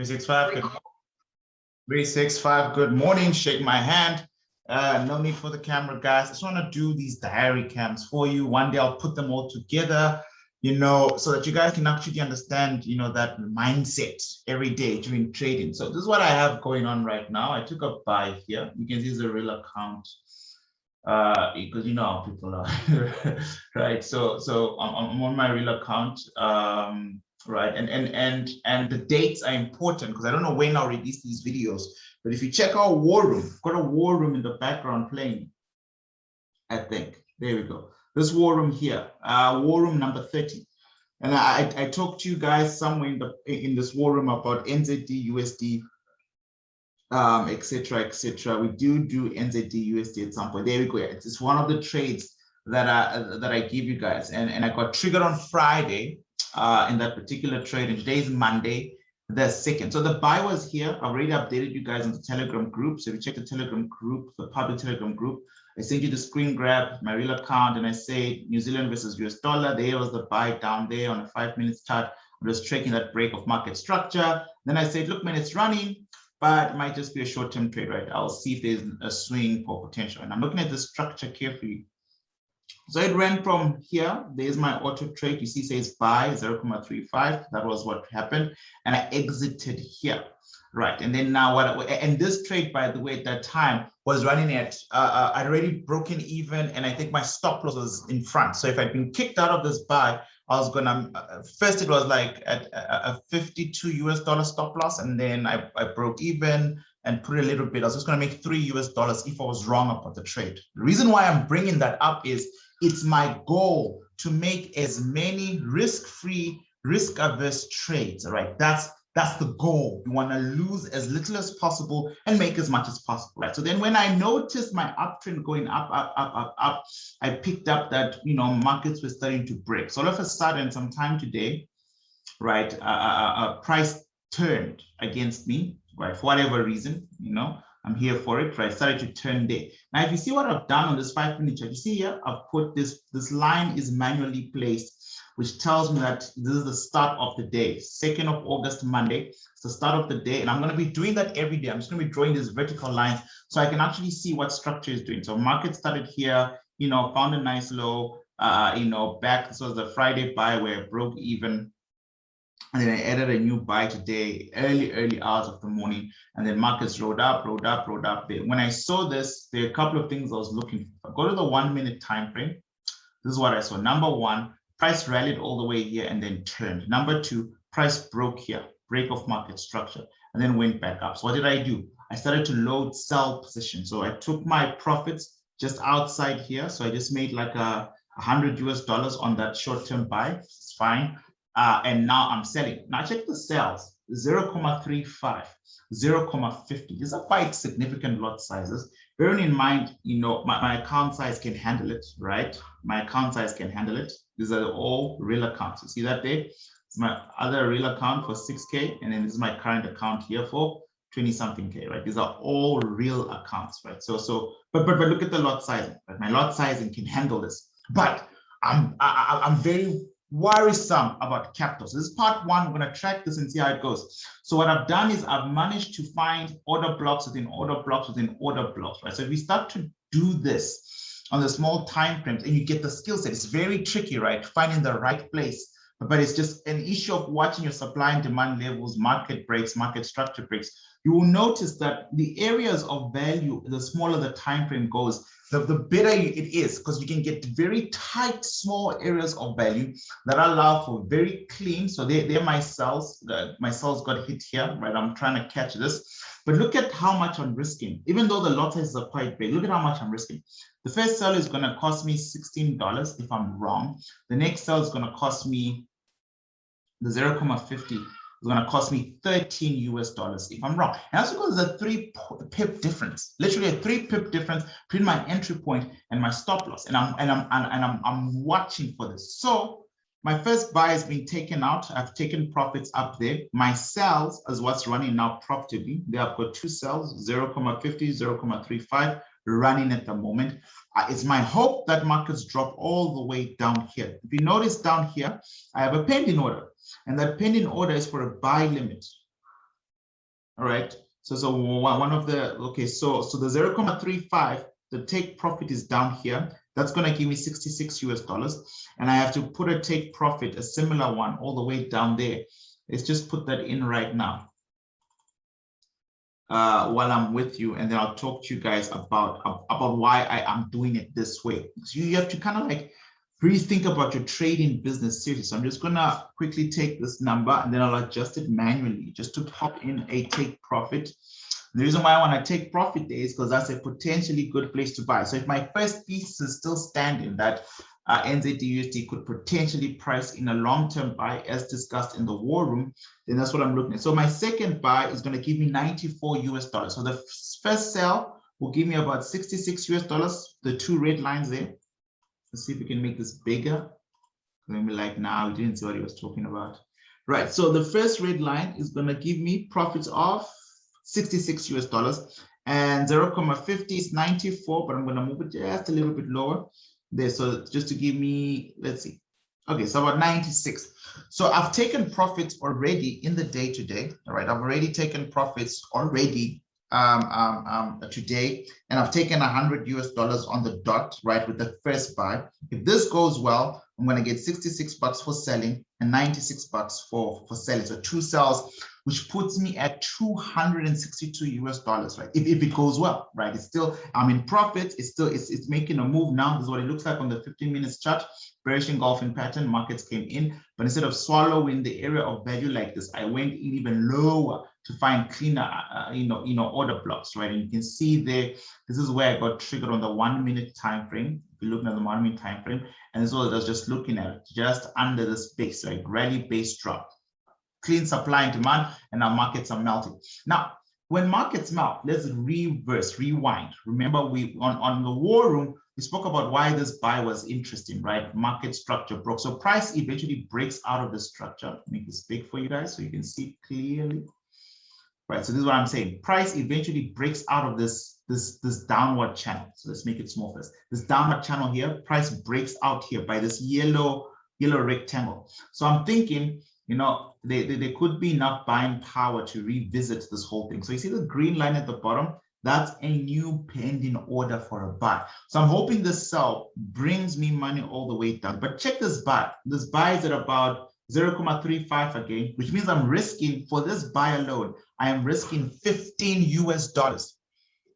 365, good 365, good morning. Shake my hand. No need for the camera, guys. I just want to do these diary cams for you. One day I'll put them all together, so that you guys can actually understand, that mindset every day during trading. So this is what I have going on right now. I took a buy here. You can see it's a real account. Because you know how people are, right? So I'm on my real account, right? And the dates are important because I don't know when I'll release these videos. But if you check our war room, got a war room in the background playing. I think there we go. This war room here, war room number 30. And I talked to you guys somewhere in this war room about NZD, USD. Etc. We do NZD USD at some point. There we go. It's one of the trades that I give you guys, and I got triggered on Friday in that particular trade, and today is Monday the 2nd. So the buy was here. I already updated you guys on the Telegram group. So if you check the Telegram group, the public Telegram group, I sent you the screen grab, my real account, and I say New Zealand versus US dollar. There was the buy down there on a 5-minute chart. I'm just tracking that break of market structure. Then I said, look, man, it's running, but it might just be a short-term trade, right? I'll see if there's a swing for potential. And I'm looking at the structure carefully. So it ran from here. There's my auto trade. You see, it says buy 0.35. That was what happened. And I exited here, right? And then now and this trade, by the way, at that time was running at, I'd already broken even. And I think my stop loss was in front. So if I'd been kicked out of this buy, I was gonna, first it was like at a $52 US stop loss, and then I broke even and put a little bit. I was just gonna make $3 US if I was wrong about the trade. The reason why I'm bringing that up is it's my goal to make as many risk-free, risk-averse trades, all right? That's the goal. You wanna lose as little as possible and make as much as possible, right? So then when I noticed my uptrend going up, I picked up that, markets were starting to break. So all of a sudden, sometime today, right, price turned against me, right? For whatever reason, I'm here for it, right? Started to turn there. Now, if you see what I've done on this 5-minute chart, you see here, I've put this line is manually placed, which tells me that this is the start of the day, 2nd of August, Monday. It's the start of the day, and I'm going to be doing that every day. I'm just going to be drawing these vertical lines so I can actually see what structure is doing. So market started here, found a nice low, back. This was the Friday buy where I broke even. And then I added a new buy today, early hours of the morning, and then markets rode up there. When I saw this, there are a couple of things I was looking for. Go to the 1-minute time frame. This is what I saw. Number one, price rallied all the way here and then turned. Number two, price broke here, break of market structure, and then went back up. So what did I do? I started to load sell position. So I took my profits just outside here. So I just made like $100 US on that short-term buy. It's fine. And now I'm selling. Now check the sales, 0.35, 0.50. These are quite significant lot sizes. Bearing in mind, my account size can handle it, right? My account size can handle it. These are all real accounts. You see that there? It's my other real account for 6K, and then this is my current account here for 20-something K, right? These are all real accounts, right? But look at the lot sizing, right? My lot sizing can handle this, but I'm very worrisome about capital. So this is part one. We're going to track this and see how it goes. So what I've done is I've managed to find order blocks within order blocks within order blocks, right? So if we start to do this on the small time frames and you get the skill set, it's very tricky, right? Finding the right place, but it's just an issue of watching your supply and demand levels, market breaks, market structure breaks. You will notice that the areas of value, the smaller the time frame goes, the better it is, because you can get very tight, small areas of value that allow for very clean. So they're my cells. My cells got hit here, right? I'm trying to catch this. But look at how much I'm risking. Even though the lot sizes are quite big, look at how much I'm risking. The first cell is going to cost me $16 if I'm wrong. The next cell is going to cost me the 0.50. It's going to cost me $13 US if I'm wrong. And that's because there's a 3 pip difference, literally a 3 pip difference between my entry point and my stop loss. And I'm watching for this. So my first buy has been taken out. I've taken profits up there. My cells is what's running now profitably. They have got 2 cells, 0.50, 0.35 running at the moment. It's my hope that markets drop all the way down here. If you notice down here, I have a pending order. And that pending order is for a buy limit. All right. So one of the, okay, so the 0.35, the take profit is down here. That's going to give me 66 US dollars. And I have to put a take profit, a similar one, all the way down there. Let's just put that in right now while I'm with you. And then I'll talk to you guys about why I am doing it this way. So you have to kind of like really think about your trading business seriously. So I'm just going to quickly take this number and then I'll adjust it manually just to pop in a take profit. The reason why I want to take profit there is because that's a potentially good place to buy. So if my first thesis is still standing that NZD/USD could potentially price in a long-term buy as discussed in the war room, then that's what I'm looking at. So my second buy is going to give me 94 US dollars. So the first sell will give me about 66 US dollars, the two red lines there. Let's see if we can make this bigger. Maybe like now, we didn't see what he was talking about. Right, so the first red line is going to give me profits of 66 US dollars, and 0.50 is 94, but I'm going to move it just a little bit lower there. So just to give me, let's see. Okay, so about 96. So I've taken profits already in the day today. All right, I've already taken profits already today, and I've taken 100 US dollars on the dot, right, with the first buy. If this goes well, I'm going to get 66 bucks for selling and 96 bucks for selling. So two sells, which puts me at 262 US dollars, right? If it goes well, right? It's still, I'm in profit. It's making a move now. This is what it looks like on the 15 minutes chart. Bearish engulfing pattern, markets came in, but instead of swallowing the area of value like this, I went in even lower to find cleaner, order blocks, right? And you can see there, this is where I got triggered on the 1 minute time frame. If you're looking at the 1 minute time frame, and as well as I was just looking at it, just under this base, right? Rally base drop, clean supply and demand, and our markets are melting. Now, when markets melt, let's rewind. Remember, we on the war room, we spoke about why this buy was interesting, right? Market structure broke. So price eventually breaks out of the structure. Make this big for you guys so you can see clearly. Right, so this is what I'm saying. Price eventually breaks out of this downward channel. So let's make it small first. This downward channel here, price breaks out here by this yellow rectangle. So I'm thinking, there could be enough buying power to revisit this whole thing. So you see the green line at the bottom? That's a new pending order for a buy. So I'm hoping this sell brings me money all the way down. But check this buy. This buy is at about 0.35 again, which means I'm risking, for this buy alone, I am risking 15 US dollars.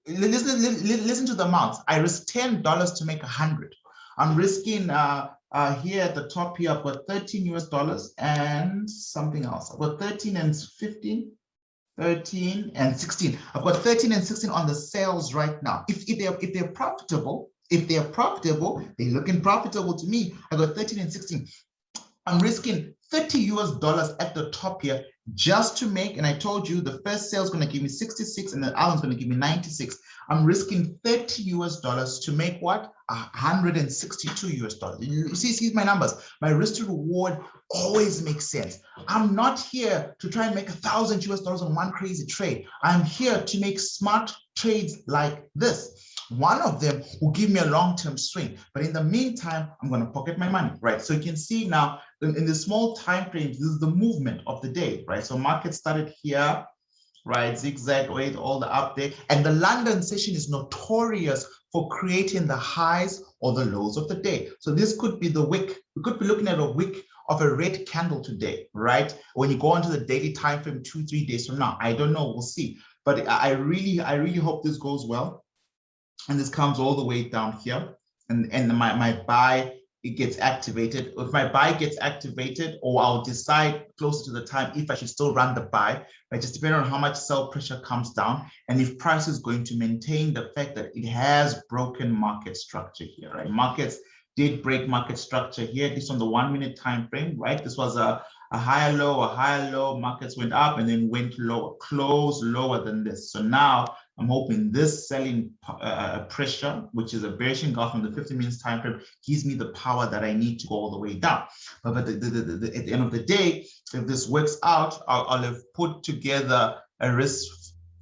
Listen to the amounts. I risk $10 to make 100. I'm risking here at the top here, I've got 13 US dollars and something else. I've got 13 and 15, 13 and 16. I've got 13 and 16 on the sales right now. If they're profitable, they're looking profitable to me. I got 13 and 16. I'm risking 30 US dollars at the top here just to make, and I told you the first sale is going to give me 66 and the other one's going to give me 96. I'm risking 30 US dollars to make what? 162 US dollars. You see my numbers. My risk to reward always makes sense. I'm not here to try and make 1,000 US dollars on one crazy trade. I'm here to make smart trades like this. One of them will give me a long-term swing, but in the meantime, I'm going to pocket my money, right? So you can see now in the small time frames, this is the movement of the day, right? So market started here, right? Zigzag, wait, all the up there. And the London session is notorious for creating the highs or the lows of the day. So this could be the wick. We could be looking at a wick of a red candle today, right? When you go into the daily time frame 2-3 days from now, I don't know, we'll see. But I really hope this goes well. And this comes all the way down here, and my buy, it gets activated. If my buy gets activated, or I'll decide closer to the time if I should still run the buy, right? Just depending on how much sell pressure comes down, and if price is going to maintain the fact that it has broken market structure here, right? Markets did break market structure here, at least on the 1 minute time frame, right? This was a higher low, markets went up and then went lower, closed lower than this. So now I'm hoping this selling pressure, which is a bearish engulf on the 50 minutes time frame, gives me the power that I need to go all the way down. But at the end of the day, if this works out, I'll have put together a risk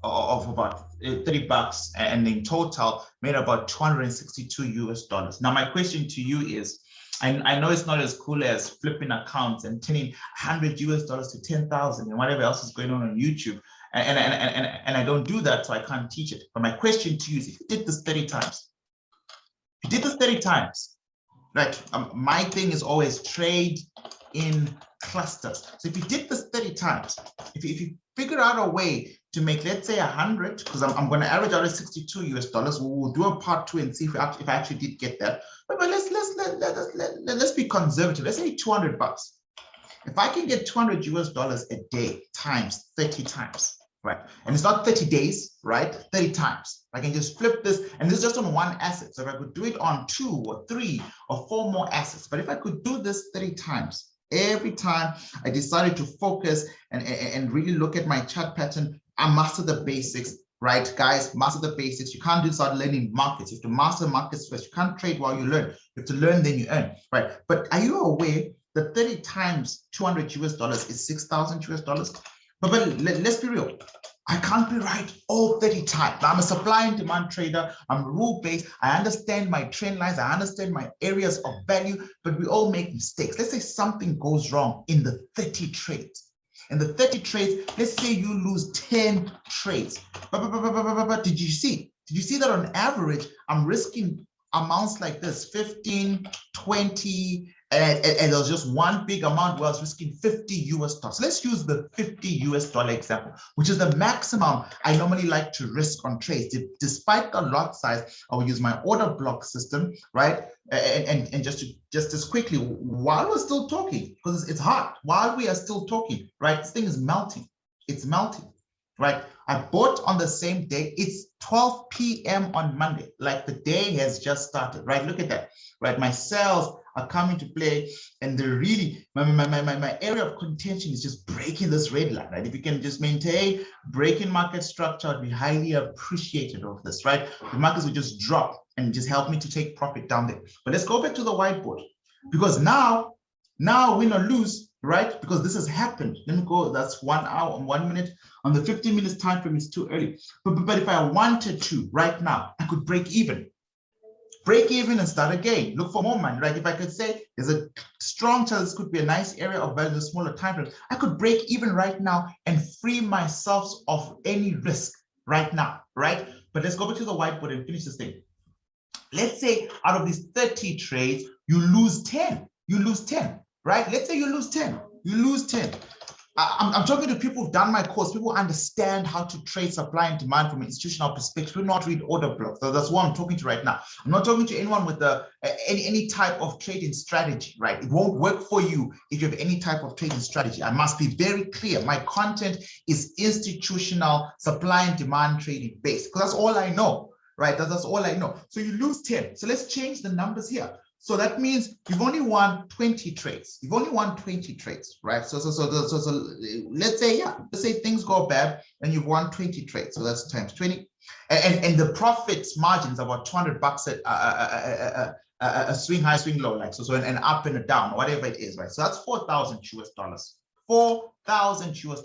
of about 30 bucks, and in total made about 262 US dollars. Now my question to you is, I know it's not as cool as flipping accounts and turning 100 US dollars to 10,000 and whatever else is going on YouTube. And I don't do that, so I can't teach it. But my question to you is, if you did this 30 times, if you did this 30 times, right? My thing is always trade in clusters. So if you did this 30 times, if you figure out a way to make, let's say 100, because I'm going to average out at $62 US. We'll do a part 2 and see if I actually did get that. But let's be conservative. Let's say 200 bucks. If I can get $200 US a day times 30 times, right? And it's not 30 days, right? 30 times. I can just flip this, and this is just on one asset. So if I could do it on 2 or 3 or 4 more assets, but if I could do this 30 times, every time I decided to focus and really look at my chart pattern, I master the basics, right? Guys, master the basics. You can't just start learning markets. You have to master markets first. You can't trade while you learn. You have to learn, then you earn, right? But are you aware that 30 times $200 US is $6,000 US? But let's be real. I can't be right all 30 times. Now, I'm a supply and demand trader. I'm rule-based. I understand my trend lines. I understand my areas of value, but we all make mistakes. Let's say something goes wrong in the 30 trades. In the 30 trades, let's say you lose 10 trades. But did you see that on average, I'm risking amounts like this, 15, 20, and there was just one big amount where I was risking $50 US. So let's use the $50 US example, which is the maximum I normally like to risk on trades. Despite the lot size, I will use my order block system, right? And just as quickly, while we're still talking, because it's hot, while we are still talking, right? This thing is melting. It's melting, right? I bought on the same day. It's 12 p.m. on Monday. Like the day has just started, right? Look at that, right? My sales are coming to play, and they're really, my area of contention is just breaking this red line, right? If you can just maintain breaking market structure, I'd be highly appreciative of this, right? The markets will just drop and just help me to take profit down there. But let's go back to the whiteboard, because now win or lose, right? Because this has happened. Let me go, that's 1 hour and 1 minute. On the 15 minutes time frame, it's too early. But if I wanted to right now, I could break even and start again. Look for more money, right? If I could say there's a strong chance, this could be a nice area of value in a smaller time frame, I could break even right now and free myself of any risk right now, right? But let's go back to the whiteboard and finish this thing. Let's say out of these 30 trades, you lose 10. You lose 10, right? Let's say you lose 10. You lose 10. I'm talking to people who've done my course. People understand how to trade supply and demand from an institutional perspective. Do not read order blocks. So that's what I'm talking to right now. I'm not talking to anyone with any type of trading strategy, right? It won't work for you if you have any type of trading strategy. I must be very clear. My content is institutional supply and demand trading based, because that's all I know, right? That's all I know. So you lose 10. So let's change the numbers here. So that means you've only won 20 trades. You've only won 20 trades, right? So let's say things go bad and you've won 20 trades. So that's times 20, and the profit margin is about 200 bucks at a swing high, swing low, like so an up and a down, whatever it is, right? So that's $4,000 US. $4,000 US,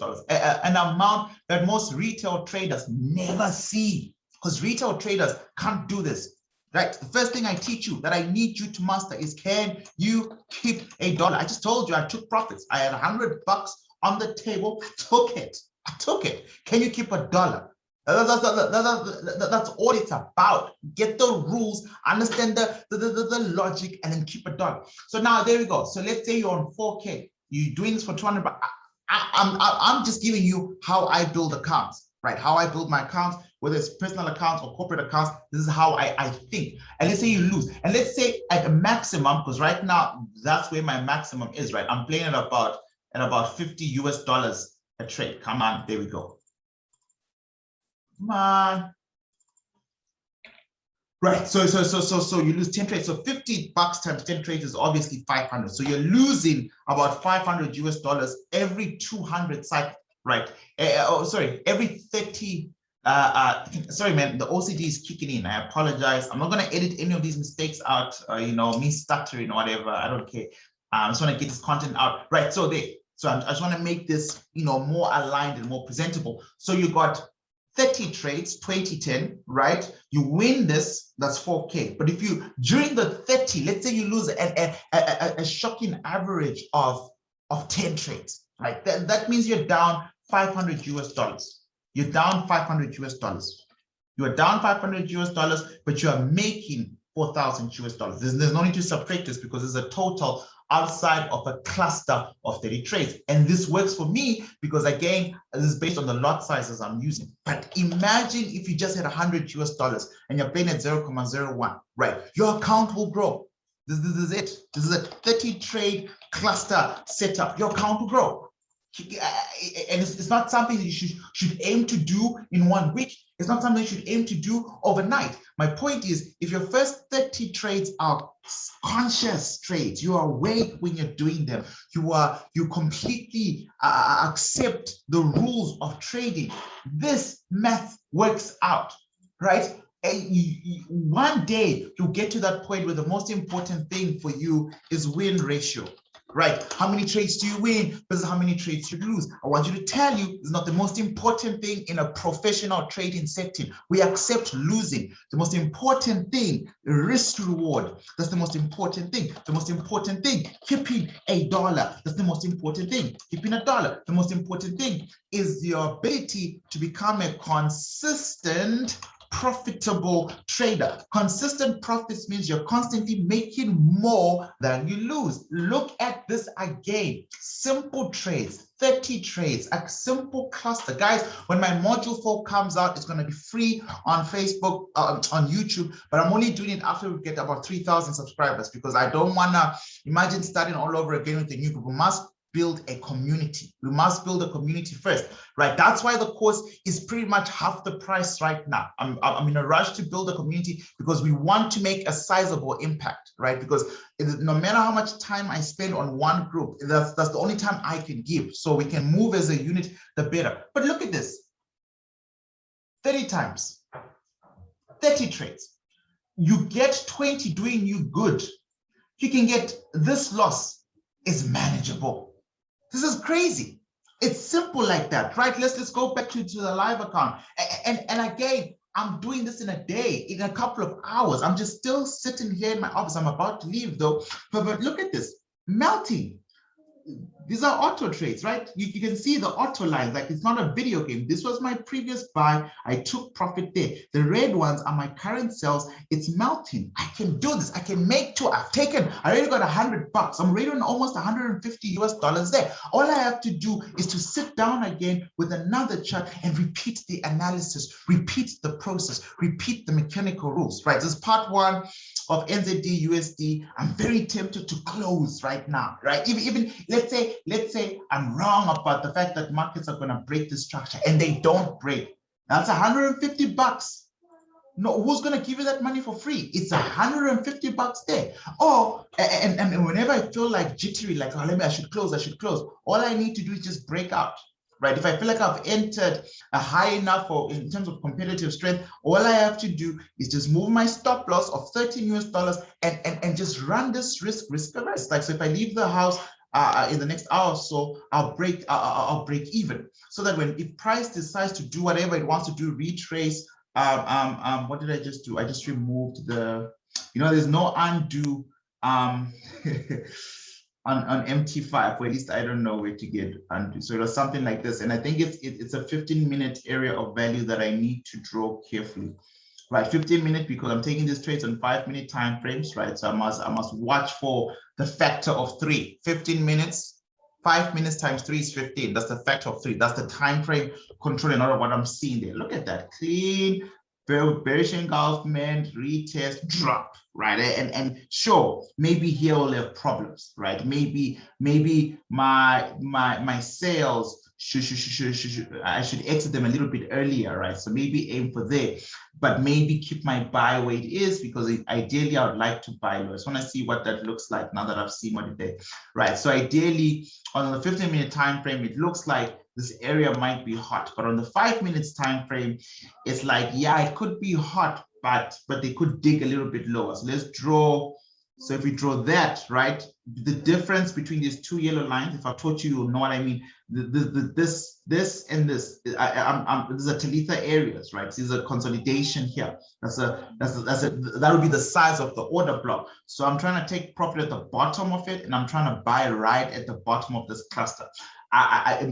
an amount that most retail traders never see, because retail traders can't do this. Right. The first thing I teach you that I need you to master is, can you keep a dollar? I just told you I took profits. I had 100 bucks on the table. I took it. Can you keep a dollar? That's all it's about. Get the rules, understand the logic, and then keep a dollar. So now there we go. So let's say you're on 4K. You're doing this for 200 bucks. I'm just giving you how I build accounts, right? How I build my accounts. Whether it's personal accounts or corporate accounts, this is how I think. And let's say you lose. And let's say at a maximum, because right now, that's where my maximum is, right? I'm playing at about $50 US a trade. Come on, there we go. Come on. Right, so you lose 10 trades. So 50 bucks times 10 trades is obviously 500. So you're losing about $500 US every 200 cycles, right? Every 30. Sorry, man, the OCD is kicking in. I apologize. I'm not going to edit any of these mistakes out, me stuttering or whatever. I don't care. I just want to get this content out. Right, so I just want to make this, more aligned and more presentable. So you got 30 trades, 20-10, right? You win this, that's 4K. But if you, during the 30, let's say you lose a shocking average of 10 trades, right? That means you're down $500 US. You're down 500 US dollars. You are down 500 US dollars, but you are making 4,000 US dollars. There's no need to subtract this because there's a total outside of a cluster of 30 trades. And this works for me because, again, this is based on the lot sizes I'm using. But imagine if you just had 100 US dollars and you're playing at 0.01, right? Your account will grow. This is it. This is a 30 trade cluster setup. Your account will grow. And it's not something that you should aim to do in 1 week. It's not something you should aim to do overnight. My point is, if your first 30 trades are conscious trades, you are awake when you're doing them, you completely accept the rules of trading, this math works out, right? And one day you'll get to that point where the most important thing for you is win ratio. Right? How many trades do you win versus how many trades you lose? I want you to tell you it's not the most important thing in a professional trading setting. We accept losing. The most important thing, risk reward. That's the most important thing. The most important thing, keeping $1. That's the most important thing. Keeping $1. The most important thing is your ability to become a consistent profitable trader. Consistent profits means you're constantly making more than you lose. Look at this again. Simple trades, 30 trades, a simple cluster. Guys, when my module 4 comes out, it's going to be free on Facebook, on YouTube, but I'm only doing it after we get about 3,000 subscribers because I don't want to imagine starting all over again with a new group. We must build a community. We must build a community first, right? That's why the course is pretty much half the price right now. I'm in a rush to build a community because we want to make a sizable impact, right? Because no matter how much time I spend on one group, that's the only time I can give. So we can move as a unit, the better. But look at this, 30 times, 30 trades. You get 20 doing you good. You can get this loss is manageable. This is crazy. It's simple like that, right? Let's go back to the live account. And again, I'm doing this in a day, in a couple of hours. I'm just still sitting here in my office. I'm about to leave though. But look at this, melting. These are auto trades, right? You can see the auto lines, like it's not a video game. This was my previous buy. I took profit there. The red ones are my current sells. It's melting. I can do this. I can make two. I already got $100. I'm already on almost 150 US dollars there. All I have to do is to sit down again with another chart and repeat the analysis, repeat the process, repeat the mechanical rules, right? This is part 1 of NZD USD. I'm very tempted to close right now, right? Even let's say I'm wrong about the fact that markets are going to break this structure and they don't break. That's $150. No, who's going to give you that money for free? It's $150 there. Or, and whenever I feel like jittery, like, oh, I should close. All I need to do is just break out, right? If I feel like I've entered a high enough or in terms of competitive strength, all I have to do is just move my stop loss of 13 US dollars and just run this risk averse. Like, so if I leave the house in the next hour or so, I'll break even, so that if price decides to do whatever it wants to do, retrace. What did I just do? I just removed the, there's no undo on MT5, or at least I don't know where to get undo. So it was something like this, and I think it's a 15-minute area of value that I need to draw carefully. Right, 15 minutes, because I'm taking these trades on 5-minute time frames, right? So I must watch for the factor of 3. 15 minutes, 5 minutes times 3 is 15. That's the factor of 3. That's the time frame controlling all of what I'm seeing there. Look at that, clean, bearish engulfment, retest, drop, right? And sure, maybe here we'll have problems, right? Maybe my sales I should exit them a little bit earlier, right? So maybe aim for there, but maybe keep my buy where it is, because ideally I would like to buy low. I just want to see what that looks like now that I've seen what it did, right? So ideally on the 15-minute time frame, it looks like this area might be hot, but on the 5 minutes time frame, it's like, yeah, it could be hot, but they could dig a little bit lower. So let's draw. So if we draw that, right, the difference between these two yellow lines, if I taught you, you'll know what I mean. This and this, these are Talitha areas, right? These are consolidation here. That would be the size of the order block. So I'm trying to take profit at the bottom of it, and I'm trying to buy right at the bottom of this cluster.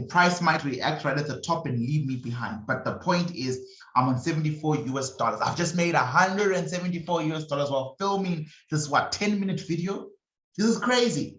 Price might react right at the top and leave me behind, but the point is I'm on $74 US. I've just made $174 US while filming this 10-minute video. This is crazy.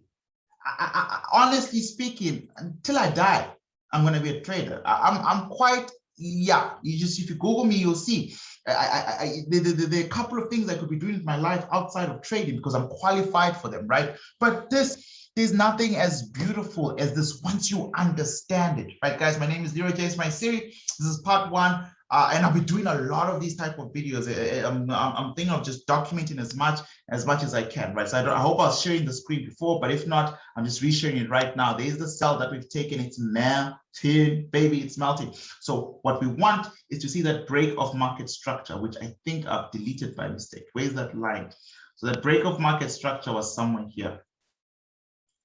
Honestly speaking, until I die, I'm going to be a trader. I'm quite, yeah. If you Google me, you'll see. There are a couple of things I could be doing with my life outside of trading because I'm qualified for them, right? But there's nothing as beautiful as this once you understand it, right, guys? My name is Leroy J. It's my series. This is part 1. And I'll be doing a lot of these type of videos. I'm thinking of just documenting as much as I can, right? So I hope I was sharing the screen before, but if not, I'm just resharing it right now. There's the cell that we've taken. It's melting, baby, it's melting. So what we want is to see that break of market structure, which I think I've deleted by mistake. Where's that line? So that break of market structure was somewhere here.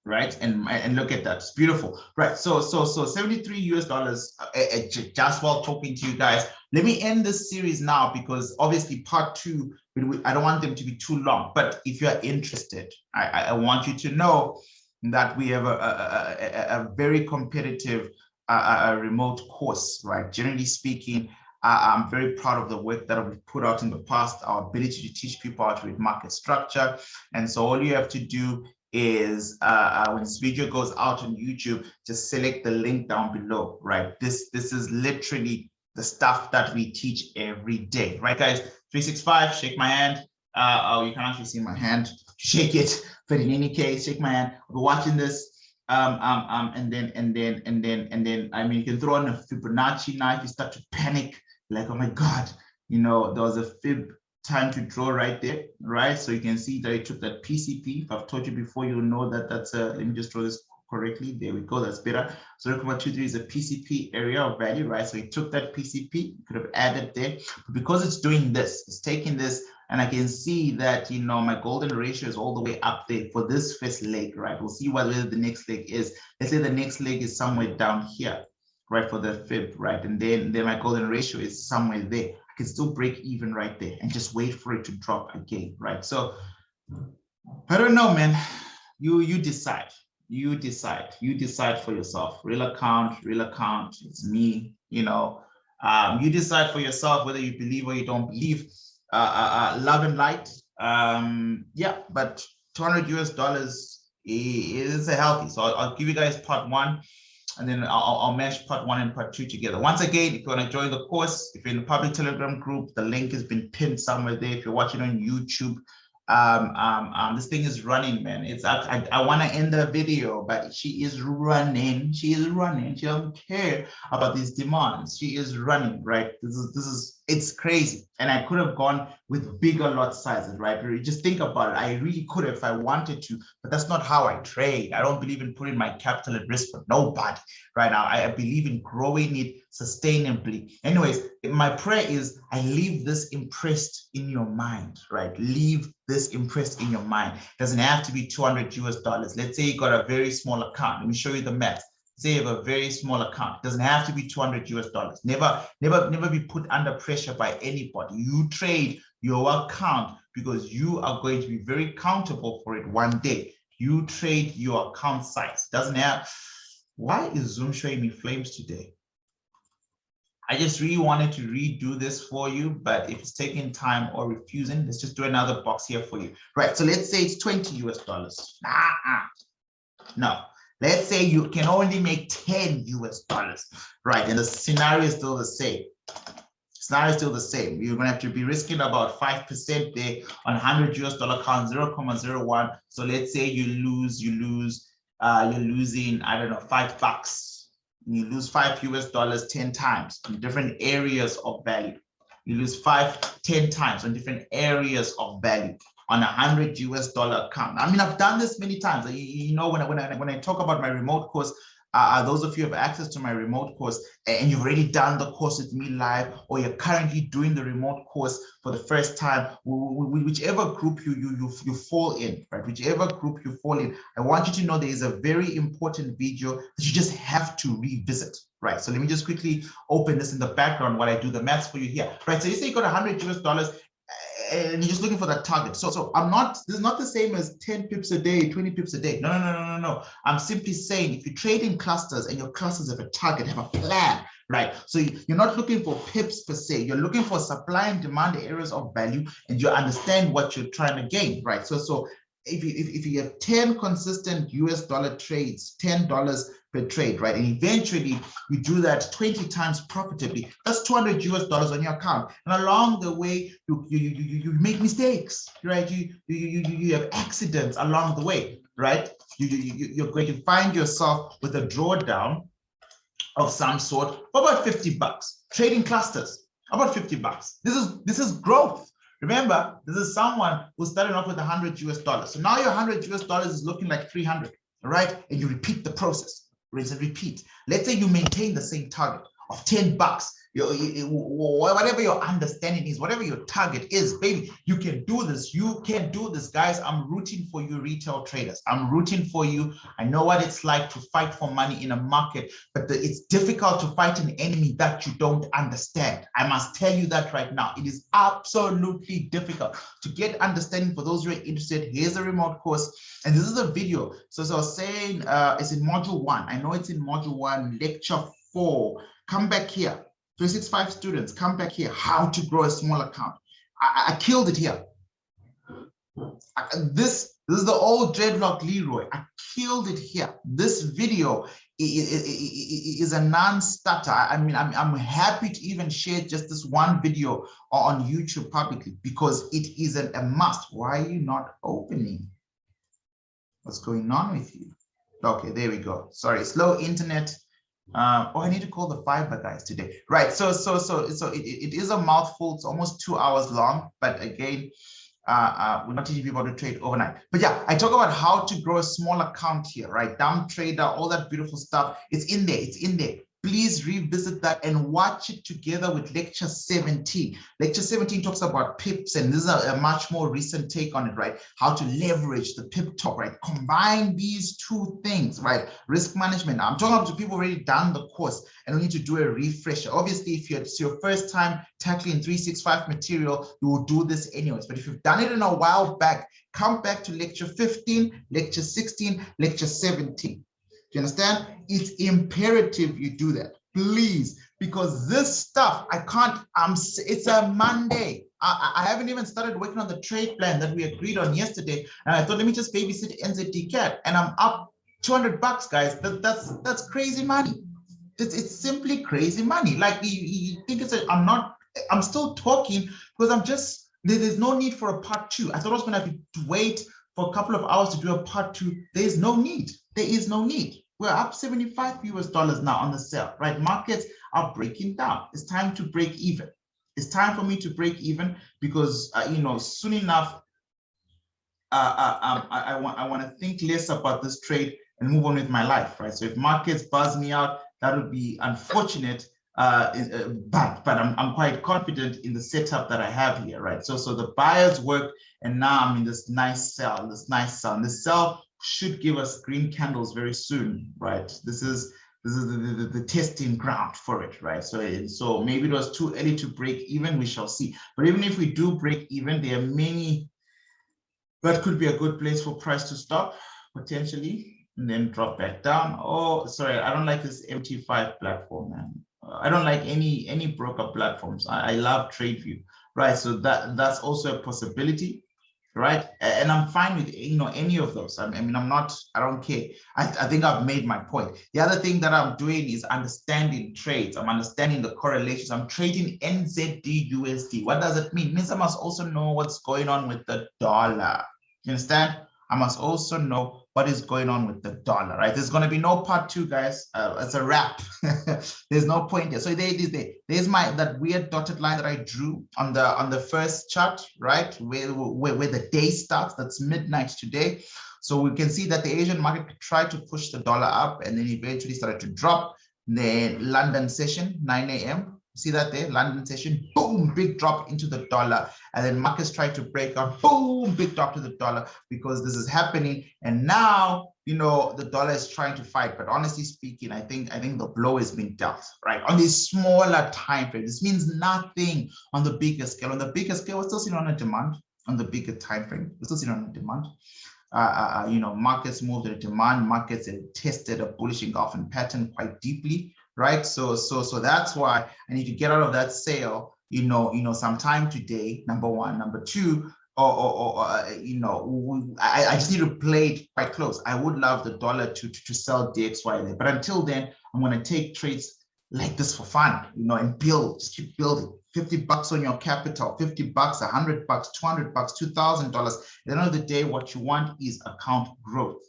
Right, and look at that, it's beautiful, right? So $73 US just while talking to you guys. Let me end this series now because obviously part 2, I don't want them to be too long, but if you're interested, I want you to know that we have a very competitive remote course, right? Generally speaking, I'm very proud of the work that we've put out in the past, our ability to teach people how to read market structure. And so all you have to do is when this video goes out on YouTube, just select the link down below, right? This is literally the stuff that we teach every day, right, guys? 365, shake my hand. Oh, you can actually see my hand. Shake it, but in any case, shake my hand. We're watching this, and then I mean, you can throw in a Fibonacci knife. You start to panic, like, oh my God, you know, there was a fib time to draw right there, right? So you can see that it took that PCP. If I've told you before, you'll know that that's a, let me just draw this correctly. There we go, that's better. So 0.23 is a PCP area of value, right? So it took that PCP, you could have added there, but because it's doing this, it's taking this, and I can see that, you know, my golden ratio is all the way up there for this first leg, right? We'll see whether the next leg is, let's say the next leg is somewhere down here, right, for the fib, right? And then my golden ratio is somewhere there. I can still break even right there and just wait for it to drop again, right? So I don't know, man. You decide. You decide for yourself. Real account, it's me, you know. You decide for yourself whether you believe or you don't believe. Love and light. Yeah, but $200 US is a healthy. So I'll give you guys part 1. And then I'll mesh part 1 and part 2 together. Once again, if you want to join the course, if you're in the public Telegram group, the link has been pinned somewhere there. If you're watching on YouTube, this thing is running, man. It's I want to end the video, but she is running. She don't care about these demands. She is running, right? This is it's crazy. And I could have gone with bigger lot sizes, right? Just think about it. I really could have if I wanted to, but that's not how I trade. I don't believe in putting my capital at risk for nobody right now. I believe in growing it sustainably. Anyways, my prayer is I leave this impressed in your mind, right? Leave this impressed in your mind. It doesn't have to be $200 US. Let's say you got a very small account. Let me show you the math. Say you have a very small account. It doesn't have to be $200 US. Never be put under pressure by anybody. You trade your account because you are going to be very accountable for it one day. You trade your account size. Doesn't have. Why is Zoom showing me flames today? I just really wanted to redo this for you, but if it's taking time or refusing, let's just do another box here for you. Right, so let's say it's $20 US. No, let's say you can only make $10 US, right? And the scenario is still the same. Scenario is still the same. You're gonna have to be risking about 5% there on $100 US count, 0.01. So let's say you lose, you're losing, I don't know, $5. You lose $5 US 10 times in different areas of value. You lose 10 times on different areas of value on $100 US account. I mean, I've done this many times. You know, when I talk about my remote course, those of you who have access to my remote course and you've already done the course with me live, or you're currently doing the remote course for the first time, whichever group you fall in, right? Whichever group you fall in, I want you to know there is a very important video that you just have to revisit, right? So let me just quickly open this in the background while I do the maths for you here, right? So you say you got $100 and you're just looking for that target. So this is not the same as 10 pips a day, 20 pips a day. No. I'm simply saying if you trade in clusters and your clusters have a target, have a plan, right? So you're not looking for pips per se, you're looking for supply and demand areas of value, and you understand what you're trying to gain, right? So if you have 10 consistent US dollar trades, $10 per trade, right? And eventually you do that 20 times profitably, that's $200 on your account. And along the way, you make mistakes, right? You have accidents along the way, right? You're going to find yourself with a drawdown of some sort for about 50 bucks. Trading clusters, about 50 bucks. This is growth. Remember, this is someone who's starting off with $100. So now your $100 is looking like 300, right? And you repeat the process, rinse and repeat. Let's say you maintain the same target of 10 bucks. Whatever your understanding is, whatever your target is, baby, you can do this. You can do this, guys. I'm rooting for you, retail traders. I'm rooting for you. I know what it's like to fight for money in a market, but it's difficult to fight an enemy that you don't understand. I must tell you that right now. It is absolutely difficult to get understanding. For those who are interested, here's the remote course, and this is a video. So I was saying it's in module 1. I know it's in module 1, lecture 4. Come back here. 365 students, come back here. How to grow a small account. I killed it here. This is the old dreadlock Leroy. I killed it here. This video is a non-starter. I mean, I'm happy to even share just this one video on YouTube publicly because it isn't a must. Why are you not opening? What's going on with you? Okay, there we go. Sorry, slow internet. I need to call the fiber guys today, right? So it is a mouthful. It's almost 2 hours long, but again, we're not teaching people to trade overnight. But yeah, I talk about how to grow a small account here, right? Dumb trader, all that beautiful stuff. It's in there. It's in there. Please revisit that and watch it together with lecture 17. Lecture 17 talks about pips, and this is a much more recent take on it, right? How to leverage the pip talk, right? Combine these two things, right? Risk management. I'm talking to people already done the course and we need to do a refresher. Obviously, if it's your first time tackling 365 material, you will do this anyways. But if you've done it in a while back, come back to lecture 15, lecture 16, lecture 17. Do you understand? It's imperative you do that, please, because this stuff, I can't, it's a Monday. I haven't even started working on the trade plan that we agreed on yesterday. And I thought, let me just babysit NZD Cat, and I'm up 200 bucks, guys. That's crazy money. It's simply crazy money. Like you think I'm still talking because there's no need for a part 2. I thought I was gonna have to wait for a couple of hours to do a part 2. There's no need. There is no need. We're up $75 now on the sell, right? Markets are breaking down. It's time to break even. It's time for me to break even because, soon enough, I want to think less about this trade and move on with my life, right? So if markets buzz me out, that would be unfortunate, but I'm quite confident in the setup that I have here, right? So the buyers work, and now I'm in this nice sell, and this sell should give us green candles very soon, right? This is the testing ground for it, right? So maybe it was too early to break even. We shall see. But even if we do break even, there are many that could be a good place for price to stop potentially, and then drop back down. Oh, sorry, I don't like this MT5 platform, man. I don't like any broker platforms. I love TradeView, right? So that's also a possibility, right? And I'm fine with any of those. I mean, I don't care. I think I've made my point. The other thing that I'm doing is understanding trades. I'm understanding the correlations. I'm trading NZD USD. What does it mean? It means I must also know what's going on with the dollar. You understand? I must also know what is going on with the dollar, right? There's going to be no part 2, guys. It's a wrap. There's no point there. So there it is. There's that weird dotted line that I drew on the first chart, right? Where the day starts. That's midnight today. So we can see that the Asian market tried to push the dollar up and then eventually started to drop. The London session, 9 a.m. See that there, London session, boom, big drop into the dollar. And then markets tried to break out, boom, big drop to the dollar because this is happening. And now, you know, the dollar is trying to fight. But honestly speaking, I think the blow has been dealt, right? On these smaller time frames, this means nothing on the bigger scale. On the bigger scale, we're still sitting on a demand. On the bigger time frame, we're still sitting on a demand. You know, markets moved at a demand. Markets have tested a bullish engulfing pattern quite deeply, right? So that's why I need to get out of that sale, you know, sometime today. Number one, number two, you know, I just need to play it quite close. I would love the dollar to sell DXY there, but until then, I'm going to take trades like this for fun, you know, and build, just keep building. $50 on your capital, $50, $100, $200, $2,000. At the end of the day, what you want is account growth.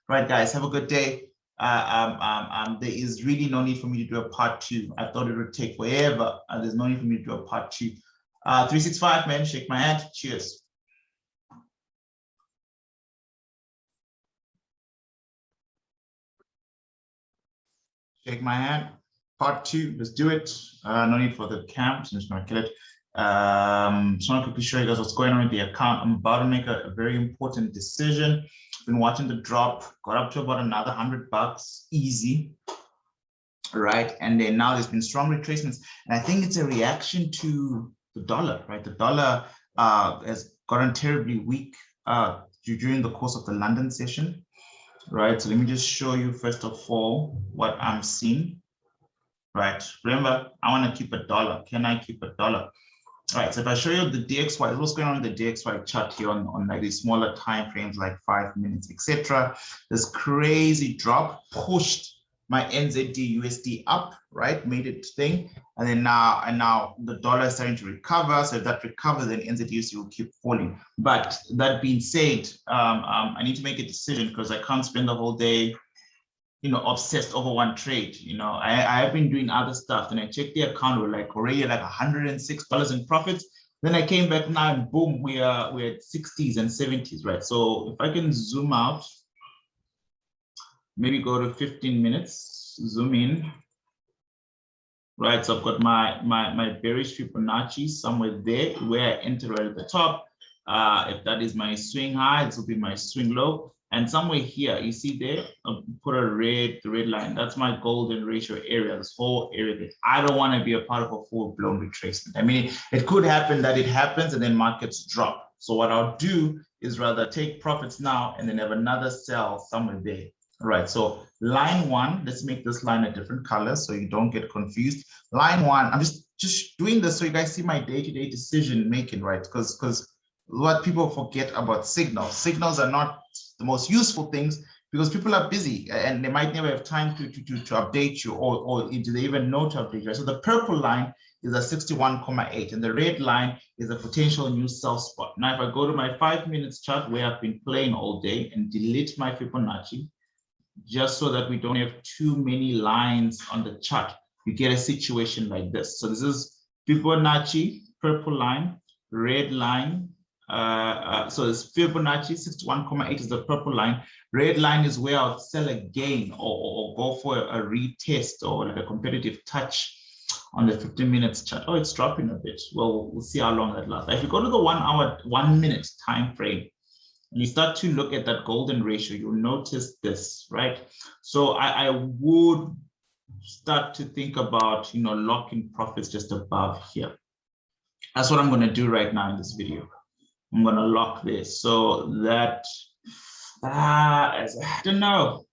Right, guys, have a good day. There is really no need for me to do a part 2. I thought it would take forever. There's no need for me to do a part 2. 365, man, shake my hand. Cheers. Shake my hand. Part 2, let's do it. No need for the camp, so I'm just gonna kill it. Just want to quickly show you guys what's going on with the account. I'm about to make a very important decision. I've been watching the drop, got up to about another $100, easy, right? And then now there's been strong retracements, and I think it's a reaction to the dollar, right? The dollar has gotten terribly weak during the course of the London session, right? So let me just show you first of all what I'm seeing. Right, remember, I want to keep a dollar. Can I keep a dollar? All right, so if I show you the DXY, what's going on in the DXY chart here on like these smaller time frames, like 5 minutes, etc. This crazy drop pushed my NZD USD up, right? Made it thing, and then now the dollar is starting to recover. So if that recovers, then NZD USD will keep falling. But that being said, I need to make a decision because I can't spend the whole day, you know, obsessed over one trade. You know, I have been doing other stuff. And I checked the account, we're like already like $106 in profits. Then I came back now and boom, we're at 60s and 70s, right? So if I can zoom out, maybe go to 15 minutes, zoom in, right? So I've got my bearish Fibonacci somewhere there where I entered right at the top. If that is my swing high, this will be my swing low. And somewhere here, you see there, I'll put the red line. That's my golden ratio area, this whole area that I don't want to be a part of a full-blown retracement. I mean, it could happen that it happens and then markets drop. So what I'll do is rather take profits now and then have another sell somewhere there. All right, so line 1, let's make this line a different color so you don't get confused. Line 1, I'm just doing this so you guys see my day-to-day decision making, right? Because what people forget about signals. Signals are not the most useful things because people are busy and they might never have time to update you or do they even know to update you. Right? So the purple line is a 61.8 and the red line is a potential new sell spot. Now, if I go to my 5 minutes chart where I've been playing all day and delete my Fibonacci, just so that we don't have too many lines on the chart, you get a situation like this. So this is Fibonacci, purple line, red line. So it's Fibonacci 61.8 is the purple line. Red line is where I'll sell again or go for a retest or like a competitive touch on the 15 minutes chart. Oh, it's dropping a bit. Well, we'll see how long that lasts. If you go to the 1 hour, 1 minute time frame, and you start to look at that golden ratio, you'll notice this, right? So I would start to think about, you know, locking profits just above here. That's what I'm going to do right now in this video. I'm going to lock this so that, I don't know.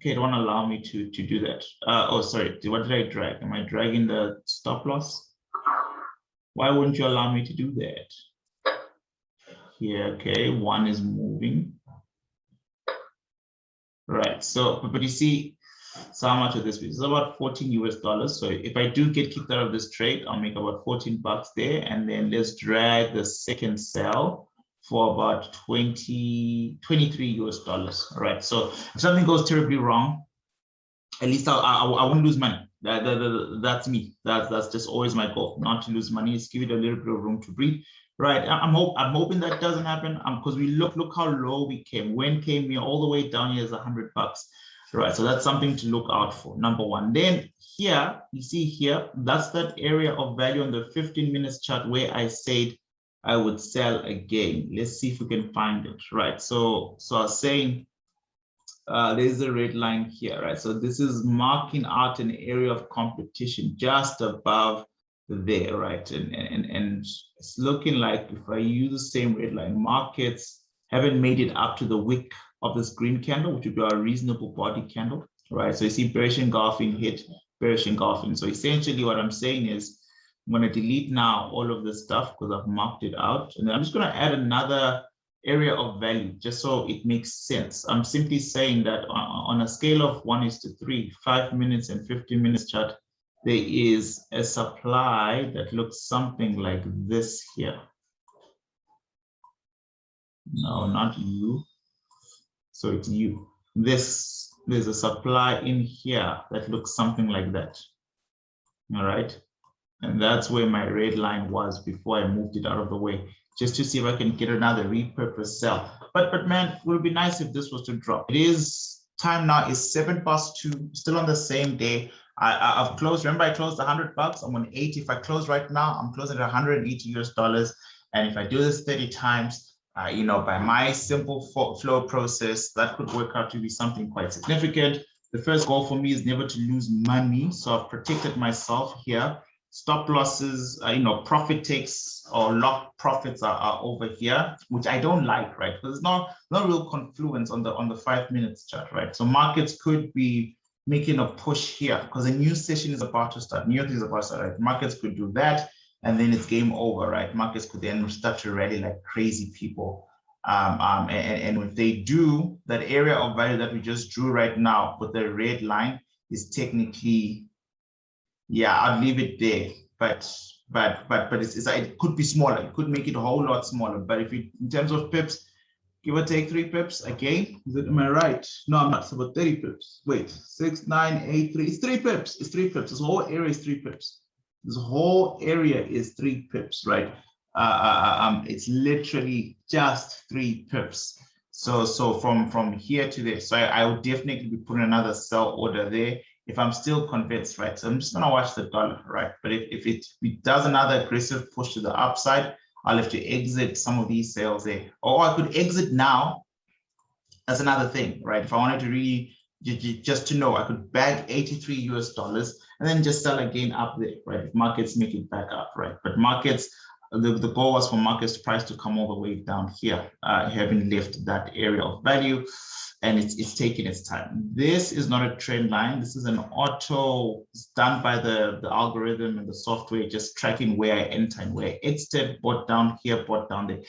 Okay, it won't allow me to do that. Oh, sorry, what did I drag? Am I dragging the stop loss? Why wouldn't you allow me to do that? Here, okay, 1 is moving. Right, so, but you see, so how much of this? It's about $14 US. So if I do get kicked out of this trade, I'll make about $14 there. And then let's drag the second sell for about $23 US. All right. So if something goes terribly wrong, at least I won't lose money. That's me. That's just always my goal, not to lose money. Just give it a little bit of room to breathe. right? I'm hoping that doesn't happen. Because we look how low we came. When came we all the way down here is $100, right? So that's something to look out for. Number one. Then here you see here, that's that area of value on the 15 minutes chart where I said I would sell again. Let's see if we can find it, right? So I was saying there's a red line here, right? So this is marking out an area of competition just above there, right? And it's looking like if I use the same red line, markets haven't made it up to the wick of this green candle, which would be a reasonable body candle, right? So you see bearish engulfing hit, bearish engulfing. So essentially what I'm saying is I'm going to delete now all of this stuff because I've marked it out. And then I'm just going to add another area of value just so it makes sense. I'm simply saying that on a scale of 1:3, 5 minutes and 15 minutes chart, there is a supply that looks something like this here. No, not you. So it's you. There's a supply in here that looks something like that. All right. And that's where my red line was before I moved it out of the way, just to see if I can get another repurposed sell. But man, it would be nice if this was to drop. It is time now is 2:07, still on the same day. I've closed, remember I closed $100, I'm on 80. If I close right now, I'm closing at $180. And if I do this 30 times, you know, by my simple flow process, that could work out to be something quite significant. The first goal for me is never to lose money. So I've protected myself here. Stop losses, you know, profit takes or locked profits are over here, which I don't like, right? Because there's no real confluence on the 5 minutes chart, right? So markets could be making a push here because a new session is about to start, new thing is about to start, right? Markets could do that, and then it's game over, right? Markets could then start to rally like crazy people. And if they do, that area of value that we just drew right now with the red line is technically, yeah, I'll leave it there, but it could be smaller. It could make it a whole lot smaller. But if it, in terms of pips, give or take 3 pips again. Is it, am I right? No, I'm not. It's about 30 pips. Wait, 6, 9, 8, 3. It's 3 pips. It's 3 pips. This whole area is 3 pips. This whole area is 3 pips, right? It's literally just 3 pips. So from here to there. So I would definitely be putting another sell order there if I'm still convinced, right? So I'm just gonna watch the dollar, right? But if it does another aggressive push to the upside, I'll have to exit some of these sales there. Or I could exit now. That's another thing, right? If I wanted to really, just to know, I could bag $83 and then just sell again up there, right? If markets make it back up, right? But markets, the goal was for markets price to come all the way down here, having left that area of value, and it's taking its time. This is not a trend line. This is an auto, it's done by the algorithm and the software, just tracking where I enter and where I exited, bought down here, bought down there,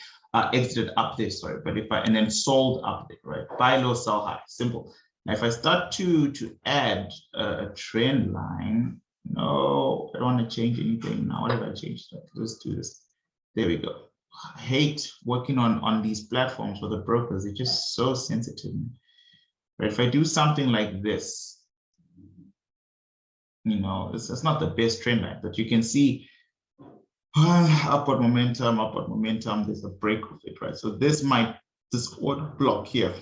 exited up there, sorry. But if I, and then sold up there, right? Buy low, sell high, simple. Now, if I start to add a trend line, no, I don't want to change anything now. What have I changed? Let's do this. There we go. I hate working on these platforms for the brokers. They're just so sensitive. But if I do something like this, you know, it's not the best trend line, but you can see upward momentum, there's a break of it, right? So this order block here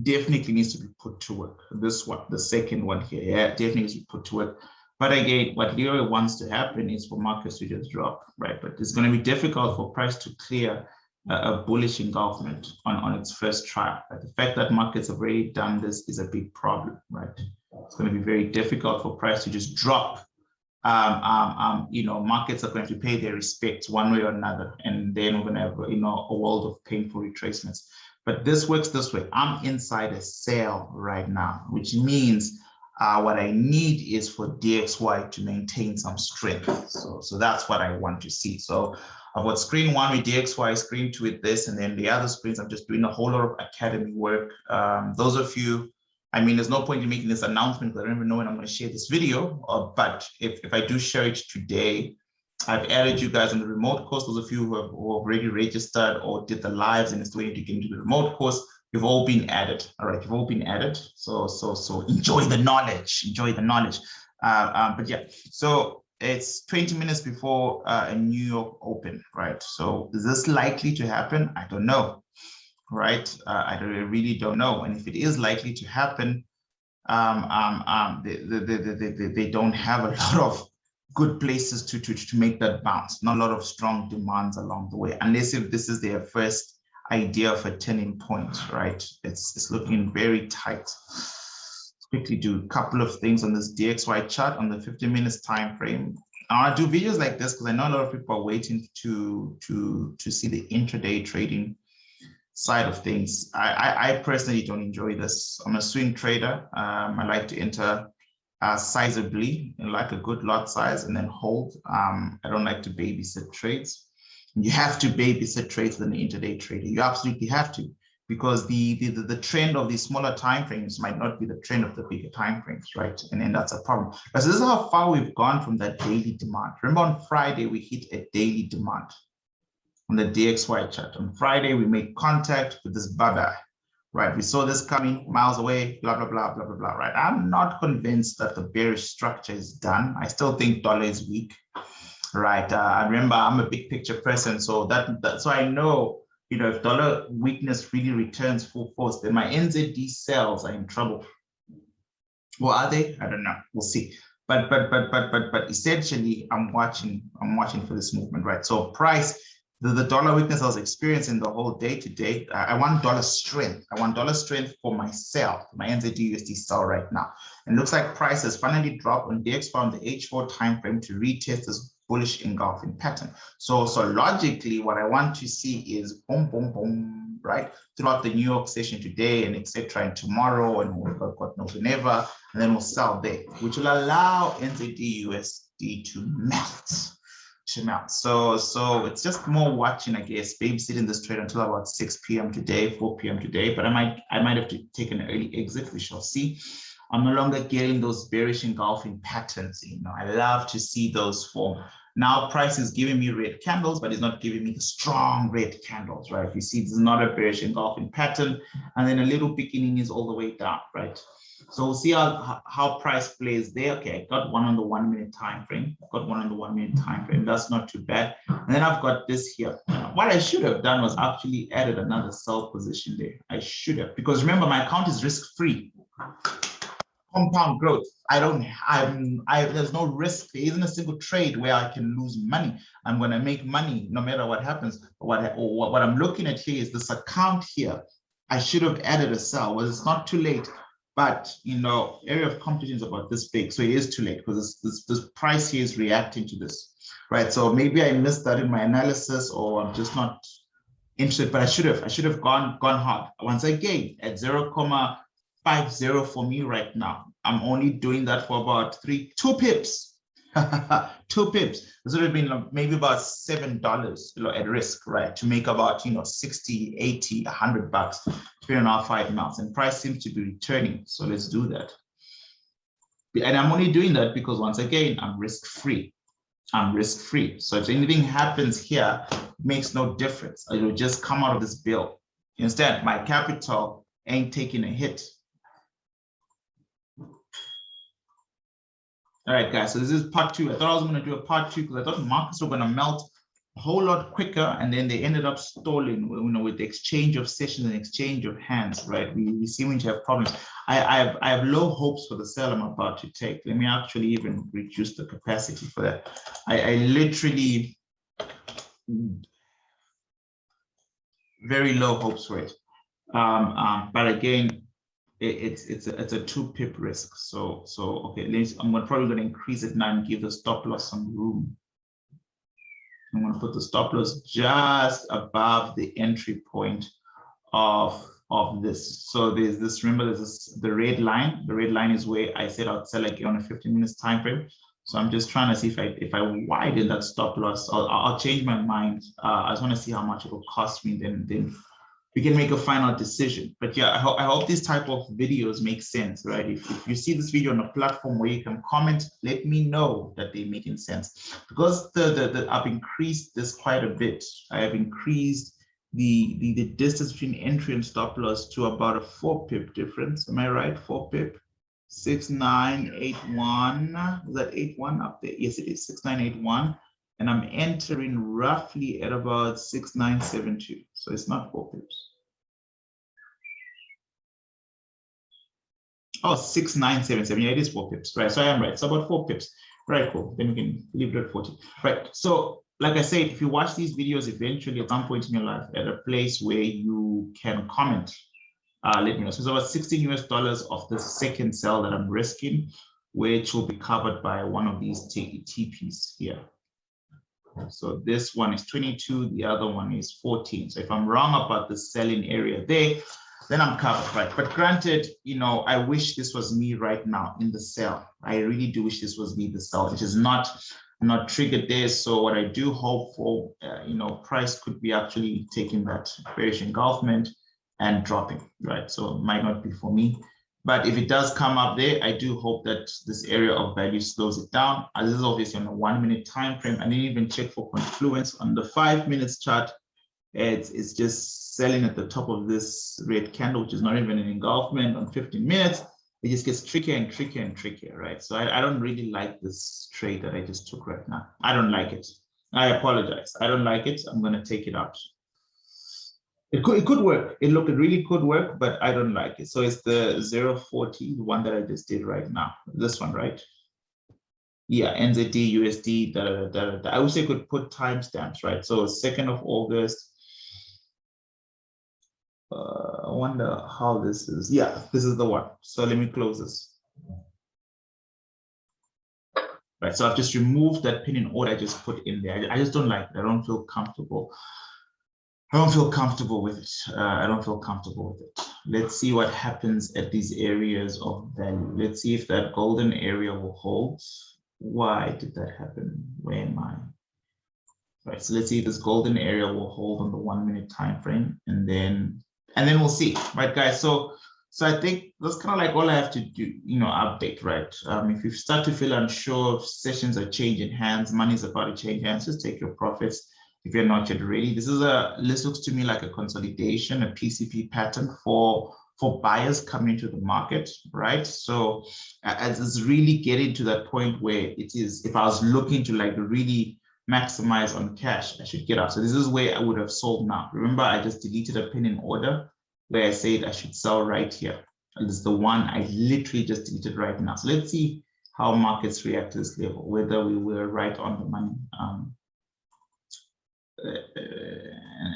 definitely needs to be put to work. This one, the second one here, yeah, definitely needs to be put to work. But again, what Leroy wants to happen is for markets to just drop, right? But it's going to be difficult for price to clear a bullish engulfment on its first try. Right? The fact that markets have already done this is a big problem, right? It's going to be very difficult for price to just drop. You know, markets are going to pay their respects one way or another, and then we're going to have, you know, a world of painful retracements. But this works this way. I'm inside a sale right now, which means what I need is for DXY to maintain some strength. So that's what I want to see. So I've got screen 1 with DXY, screen 2 with this, and then the other screens, I'm just doing a whole lot of academy work. Those of you, I mean, there's no point in making this announcement because I don't even know when I'm going to share this video. But if I do share it today, I've added you guys on the remote course. Those of you who have already registered or did the lives and is waiting to get into the remote course, you've all been added. All right, you've all been added. So enjoy the knowledge. Enjoy the knowledge. But yeah, so it's 20 minutes before a New York Open, right? So is this likely to happen? I don't know, right? I really don't know. And if it is likely to happen, they don't have a lot of good places to make that bounce. Not a lot of strong demands along the way, unless if this is their first idea of a turning point, right? It's looking very tight. Let's quickly do a couple of things on this DXY chart on the 50 minutes time frame. I do videos like this because I know a lot of people are waiting to see the intraday trading side of things. I personally don't enjoy this. I'm a swing trader. I like to enter sizably, like a good lot size, and then hold. I don't like to babysit trades. You have to babysit trades than the intraday trader. You absolutely have to, because the trend of these smaller time frames might not be the trend of the bigger time frames, right? And then that's a problem. But this is how far we've gone from that daily demand. Remember, on Friday we hit a daily demand on the DXY chart. On Friday we made contact with this baba, right? We saw this coming miles away, blah blah blah blah blah blah, right? I'm not convinced that the bearish structure is done. I still think dollar is weak. Right. I remember I'm a big picture person, so so I know, you know, if dollar weakness really returns full force, then my NZD sales are in trouble. Well, are they? I don't know. We'll see. But essentially, I'm watching for this movement, right? So price, the dollar weakness I was experiencing the whole day today. I want dollar strength. I want dollar strength for myself, my NZD USD sell right now. And it looks like price has finally dropped on DXY on the H4 time frame to retest this bullish engulfing pattern. So logically, what I want to see is boom, boom, boom, right? Throughout the New York session today and etc. and tomorrow, and God knows whenever, and then we'll sell there, which will allow NZD USD to melt. So it's just more watching, I guess, babysitting this trade until about 6 p.m. today, 4 p.m. today, but I might have to take an early exit. We shall see. I'm no longer getting those bearish engulfing patterns. You know, I love to see those form. Now price is giving me red candles, but it's not giving me the strong red candles, right? You see, this is not a bearish engulfing pattern, and then a little beginning is all the way down, right? So we'll see how price plays there. Okay, I got one on the 1 minute time frame. That's not too bad. And then I've got this here. What I should have done was actually added another sell position there. I should have, because remember, my account is risk-free. Compound growth. There's no risk. There isn't a single trade where I can lose money. I'm going to make money no matter what happens. What I'm looking at here is this account here. I should have added a sell. Well, it's not too late, but you know, area of competition is about this big, so it is too late because this price here is reacting to this, right? So maybe I missed that in my analysis, or I'm just not interested. But I should have gone hard. Once again, at 0.50 for me right now. I'm only doing that for about 2 pips. 2 pips. This would have been maybe about $7 at risk, right? To make about 60, 80, $100, depending on how far it melts. And price seems to be returning. So let's do that. And I'm only doing that because once again, I'm risk-free. So if anything happens here, it makes no difference. It will just come out of this bill. You understand? My capital ain't taking a hit. All right, guys, so this is part 2. I thought I was going to do a part 2 because I thought markets were going to melt a whole lot quicker, and then they ended up stalling, with the exchange of sessions and exchange of hands, right? We seem to have problems. I have low hopes for the sell I'm about to take. Let me actually even reduce the capacity for that. I literally very low hopes for it. But again, it's a 2 pip risk. So okay, I'm probably going to increase it now and give the stop loss some room. I'm going to put the stop loss just above the entry point of this. So there's this, remember, there's the red line. The red line is where I said I'd sell again on a 15 minutes time frame. So I'm just trying to see if I widen that stop loss, I'll change my mind. I just want to see how much it will cost me. Then we can make a final decision. But yeah, I hope this type of videos make sense, right? If you see this video on a platform where you can comment, let me know that they're making sense. Because I've increased this quite a bit. I have increased the distance between entry and stop loss to about a 4 pip difference. Am I right? 4 pip. 6981. Is that 81 up there? Yes, it is 6981. And I'm entering roughly at about 6972. So it's not 4 pips. Oh, 6977. Yeah, it is 4 pips. Right. So I am right. So about 4 pips. Right, cool. Then we can leave it at 40. Right. So like I said, if you watch these videos eventually at some point in your life at a place where you can comment, let me know. So it's about $16 US of the second sell that I'm risking, which will be covered by one of these TPs here. So this one is 22, the other one is 14. So if I'm wrong about the selling area there, then I'm covered, right? But granted, you know, I wish this was me right now in the sell. I really do wish this was me the sell. It is not, I'm not triggered there. So what I do hope for, you know, price could be actually taking that bearish engulfment and dropping, right? So it might not be for me. But if it does come up there, I do hope that this area of value slows it down. This is obviously on a 1 minute time frame. I didn't even check for confluence on the 5 minutes chart. It's just selling at the top of this red candle, which is not even an engulfment. On 15 minutes. It just gets trickier and trickier and trickier, right? So I don't really like this trade that I just took right now. I don't like it. I apologize. I don't like it. I'm going to take it out. It could work. It really could work, but I don't like it. So it's the 040, the one that I just did right now. This one, right? Yeah, NZD, USD, I wish I could put timestamps, right? So 2nd of August. I wonder how this is. Yeah, this is the one. So let me close this. Right, so I've just removed that pin in order I just put in there. I just don't like it. I don't feel comfortable. I don't feel comfortable with it. I don't feel comfortable with it. Let's see what happens at these areas of value. Let's see if that golden area will hold. Why did that happen? Where am I? Right, so let's see if this golden area will hold on the 1 minute time frame, and then we'll see, right, guys? So I think that's kind of like all I have to do, you know, update, right? If you start to feel unsure, if sessions are changing hands, money's about to change hands, just take your profits. If you're not yet ready, this looks to me like a consolidation, a PCP pattern for buyers coming to the market, right? So as it's really getting to that point where it is, if I was looking to like really maximize on cash, I should get out. So this is where I would have sold now. Remember, I just deleted a pin in order where I said I should sell right here. And this is the one I literally just deleted right now. So let's see how markets react to this level, whether we were right on the money.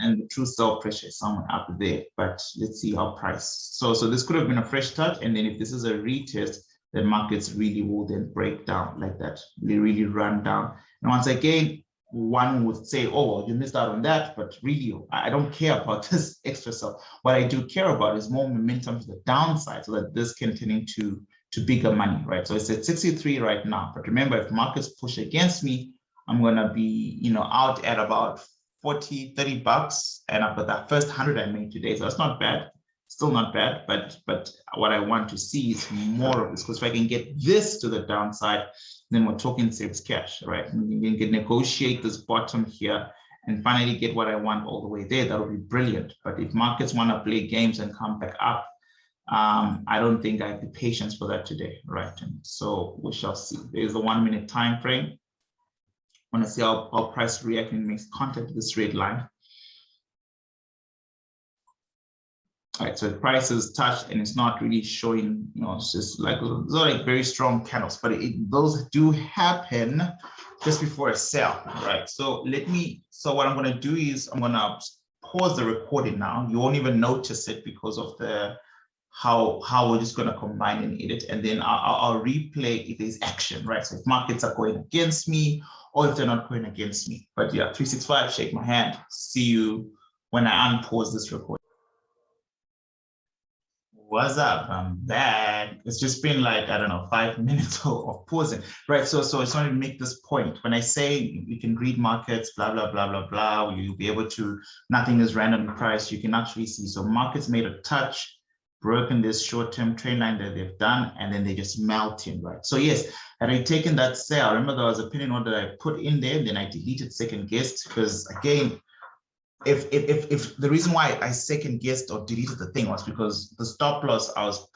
And the true sell pressure is somewhere up there, but let's see how price. So this could have been a fresh start, and then if this is a retest, then markets really will then break down like that. They really run down. And once again, one would say, oh, well, you missed out on that, but really, I don't care about this extra sell. What I do care about is more momentum to the downside, so that this can turn into bigger money, right? So it's at 63 right now, but remember, if markets push against me, I'm gonna be, you know, out at about 40, 30 bucks, and I've got that first 100 I made today. So that's not bad, still not bad, but what I want to see is more of this, because if I can get this to the downside, then we're talking saves cash, right? And we can negotiate this bottom here and finally get what I want all the way there. That would be brilliant. But if markets want to play games and come back up, I don't think I have the patience for that today, right? And so we shall see. There's a 1 minute time frame. I want to see how price reacting makes contact with this red line. All right, so the price is touched and it's not really showing, you know, it's just like, those are like very strong candles, but those do happen just before a sell, right? So what I'm going to do is I'm going to pause the recording now. You won't even notice it because of how we're just going to combine and edit, and then I'll replay if there's action, right? So if markets are going against me or if they're not going against me. But yeah, 365, shake my hand. See you when I unpause this recording. What's up? I'm back. It's just been like, I don't know, 5 minutes of pausing, right? So I just want to make this point. When I say you can read markets, blah, blah, blah, blah, blah, you'll be able to, nothing is randomly priced, you can actually see. So markets made a touch, broken this short-term trend line that they've done, and then they just melting, right? So yes, had I taken that sell, remember there was a pin in order that I put in there, then I deleted second guessed, because again, if the reason why I second guessed or deleted the thing was because the stop loss I was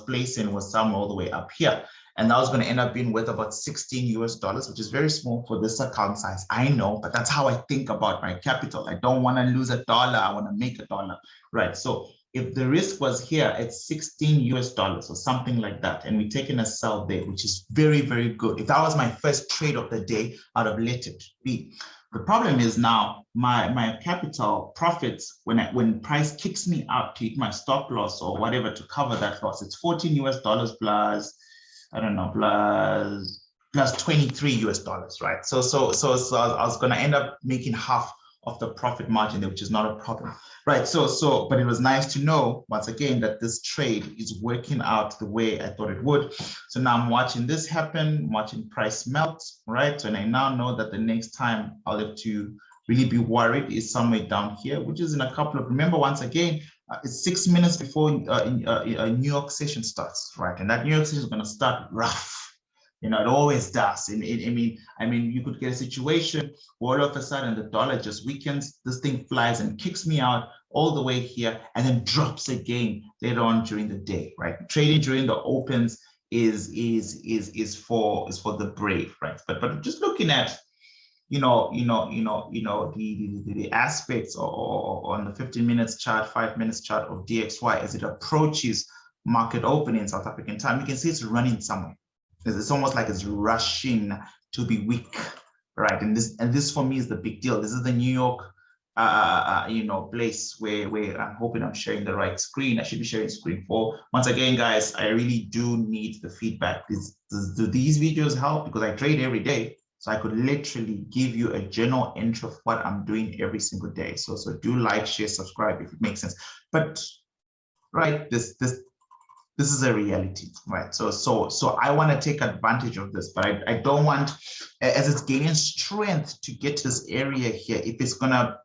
placing was somewhere all the way up here. And that was going to end up being worth about $16, which is very small for this account size. I know, but that's how I think about my capital. I don't want to lose $1. I want to make $1, right? So if the risk was here at $16 or something like that, and we're taking a sell there, which is very, very good. If that was my first trade of the day, I'd have let it be. The problem is now my capital profits when price kicks me out to hit my stop loss or whatever to cover that loss. It's $14 plus, I don't know, plus $23, right? So I was going to end up making half of the profit margin there, which is not a problem, right? But it was nice to know once again that this trade is working out the way I thought it would. So now I'm watching this happen, watching price melt, right? And I now know that the next time I'll have to really be worried is somewhere down here, which is in a couple of, remember once again, it's 6 minutes before a New York session starts, right? And that New York session is going to start rough. You know, it always does. I mean, you could get a situation where all of a sudden the dollar just weakens, this thing flies and kicks me out all the way here and then drops again later on during the day, right? Trading during the opens is for the brave, right? But just looking at the aspects or on the 15 minutes chart, 5 minutes chart of DXY as it approaches market opening in South African time, you can see it's running somewhere. It's almost like it's rushing to be weak, right? And this for me is the big deal. This is the New York, place where I'm hoping I'm sharing the right screen. I should be sharing screen 4. Once again, guys, I really do need the feedback. Do these videos help? Because I trade every day. So I could literally give you a general intro of what I'm doing every single day. So do like, share, subscribe if it makes sense. But right, this is a reality, right? So I want to take advantage of this, but I don't want, as it's gaining strength to get to this area here, if it's gonna,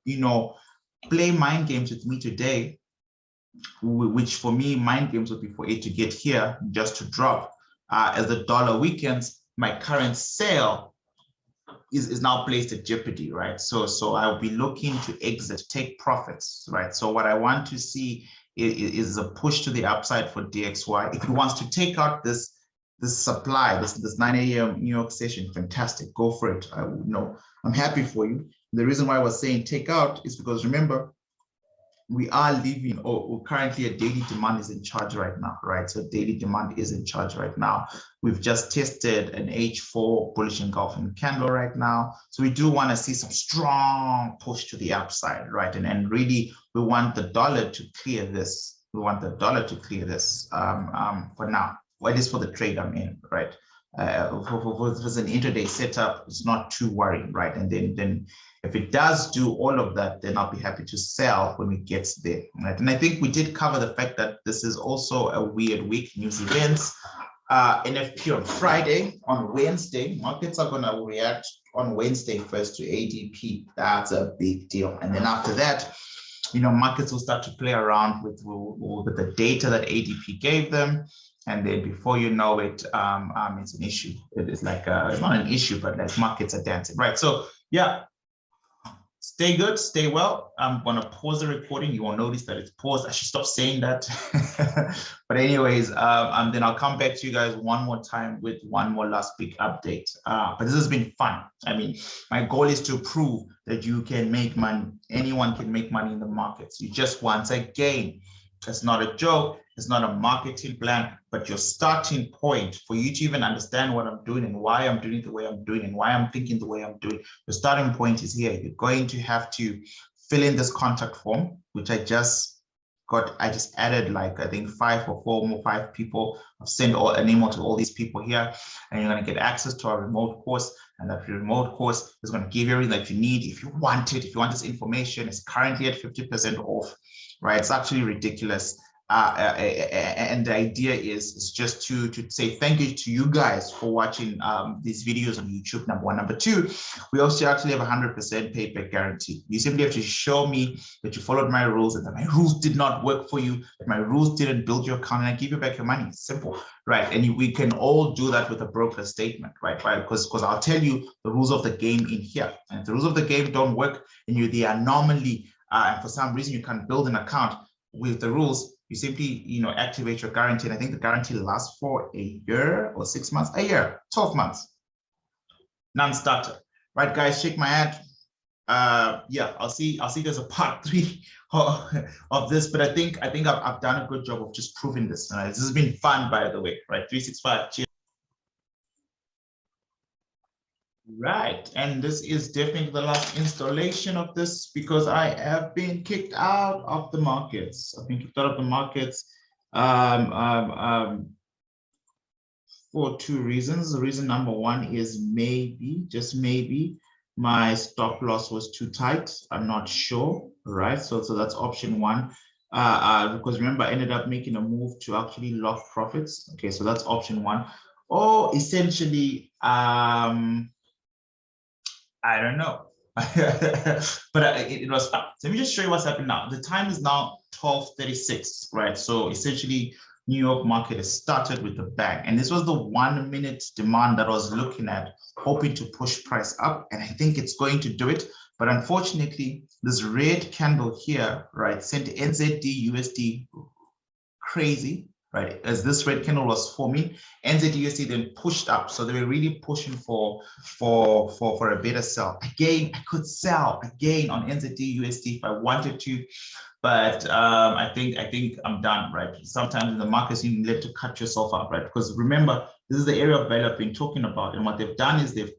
play mind games with me today, which for me, mind games would be for it to get here just to drop. As the dollar weakens, my current sale is now placed at jeopardy, right? So I'll be looking to exit, take profits, right? So what I want to see is a push to the upside for DXY. If it wants to take out this supply, this 9 a.m. New York session, fantastic, go for it. I'm happy for you. The reason why I was saying take out is because remember, we are living, or currently a daily demand is in charge right now, right? So daily demand is in charge right now. We've just tested an H4 bullish engulfing candle right now. So we do want to see some strong push to the upside, right? And really, we want the dollar to clear this. We want the dollar to clear this for now, or at least for the trade I'm in, right? For an intraday setup, it's not too worrying, right? And then if it does do all of that, then I'll be happy to sell when it gets there, right? And I think we did cover the fact that this is also a weird week, news events. NFP on Friday. On Wednesday, markets are going to react on Wednesday first to ADP. That's a big deal. And then after that, markets will start to play around with the data that ADP gave them. And then before you know it, it's an issue. It's like, it's not an issue, but like markets are dancing, right? So yeah, stay good, stay well. I'm gonna pause the recording. You will notice that it's paused. I should stop saying that. But anyways, and then I'll come back to you guys one more time with one more last big update. But this has been fun. I mean, my goal is to prove that you can make money. Anyone can make money in the markets. You just, once again, it's not a joke. It's not a marketing plan, but your starting point for you to even understand what I'm doing and why I'm doing it the way I'm doing and why I'm thinking the way I'm doing. The starting point is here. You're going to have to fill in this contact form, which I just added like, I think 5 people. I've sent an email to all these people here, and you're going to get access to our remote course. And that remote course is going to give you everything that you need. If you want it, if you want this information, it's currently at 50% off, right? It's actually ridiculous. and the idea is just to say thank you to you guys for watching these videos on YouTube, number one. Number two, we also actually have a 100% payback guarantee. You simply have to show me that you followed my rules and that my rules did not work for you, that my rules didn't build your account, and I give you back your money. It's simple, right? And we can all do that with a broker statement, right? Because I'll tell you the rules of the game in here. And if the rules of the game don't work and you're the anomaly, and for some reason you can't build an account with the rules, you simply, activate your guarantee. And I think the guarantee lasts for a year or 6 months, a year, 12 months, non-starter. Right, guys, shake my hand. Yeah, I'll see there's a part 3 of this, but I think I've done a good job of just proving this. This has been fun, by the way, right? 365, cheers. Right, and this is definitely the last installation of this because I have been kicked out of the markets. I've been kicked out of the markets for 2 reasons. The reason number 1 is maybe, just maybe, my stop loss was too tight. I'm not sure, right? So that's option 1. Because remember, I ended up making a move to actually lock profits. Okay, so that's option 1. Or essentially, I don't know, but it was fun. So let me just show you what's happening now. The time is now 12:36, right? So essentially, New York market has started with a bang, and this was the 1 minute demand that I was looking at, hoping to push price up, and I think it's going to do it. But unfortunately, this red candle here, right, sent NZD USD crazy. Right, as this red candle was forming, NZUSD then pushed up, so they were really pushing for a better sell. Again, I could sell again on NZUSD if I wanted to, but I think I'm done. Right, sometimes in the markets you need to cut yourself out, right? Because remember, this is the area of value I've been talking about, and what they've done is they've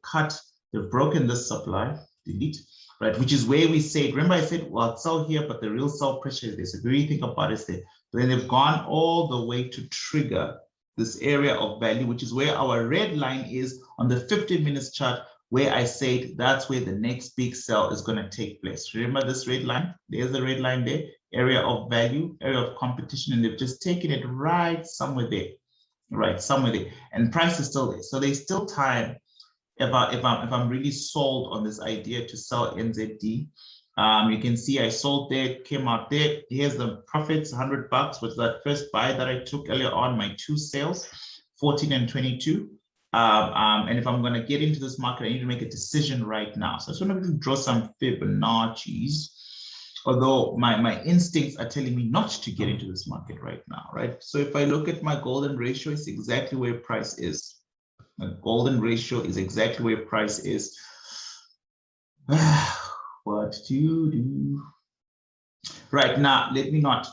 broken this supply, delete. Right, which is where we said, remember I said, well, it's sell here, but the real sell pressure is there. So if you really think about it, it's there. Then they've gone all the way to trigger this area of value, which is where our red line is on the 15 minutes chart, where I said that's where the next big sell is going to take place. Remember this red line? There's the red line there, area of value, area of competition, and they've just taken it right somewhere there, right, somewhere there. And price is still there. So there's still time if I'm really sold on this idea to sell NZD. You can see I sold there, came out there. Here's the profits, $100, which is that first buy that I took earlier on, my 2 sales, 14 and 22. And if I'm going to get into this market, I need to make a decision right now. So I just want to draw some Fibonacci's, although my instincts are telling me not to get into this market right now, right? So if I look at my golden ratio, it's exactly where price is. The golden ratio is exactly where price is. What to do? Right now, let me not.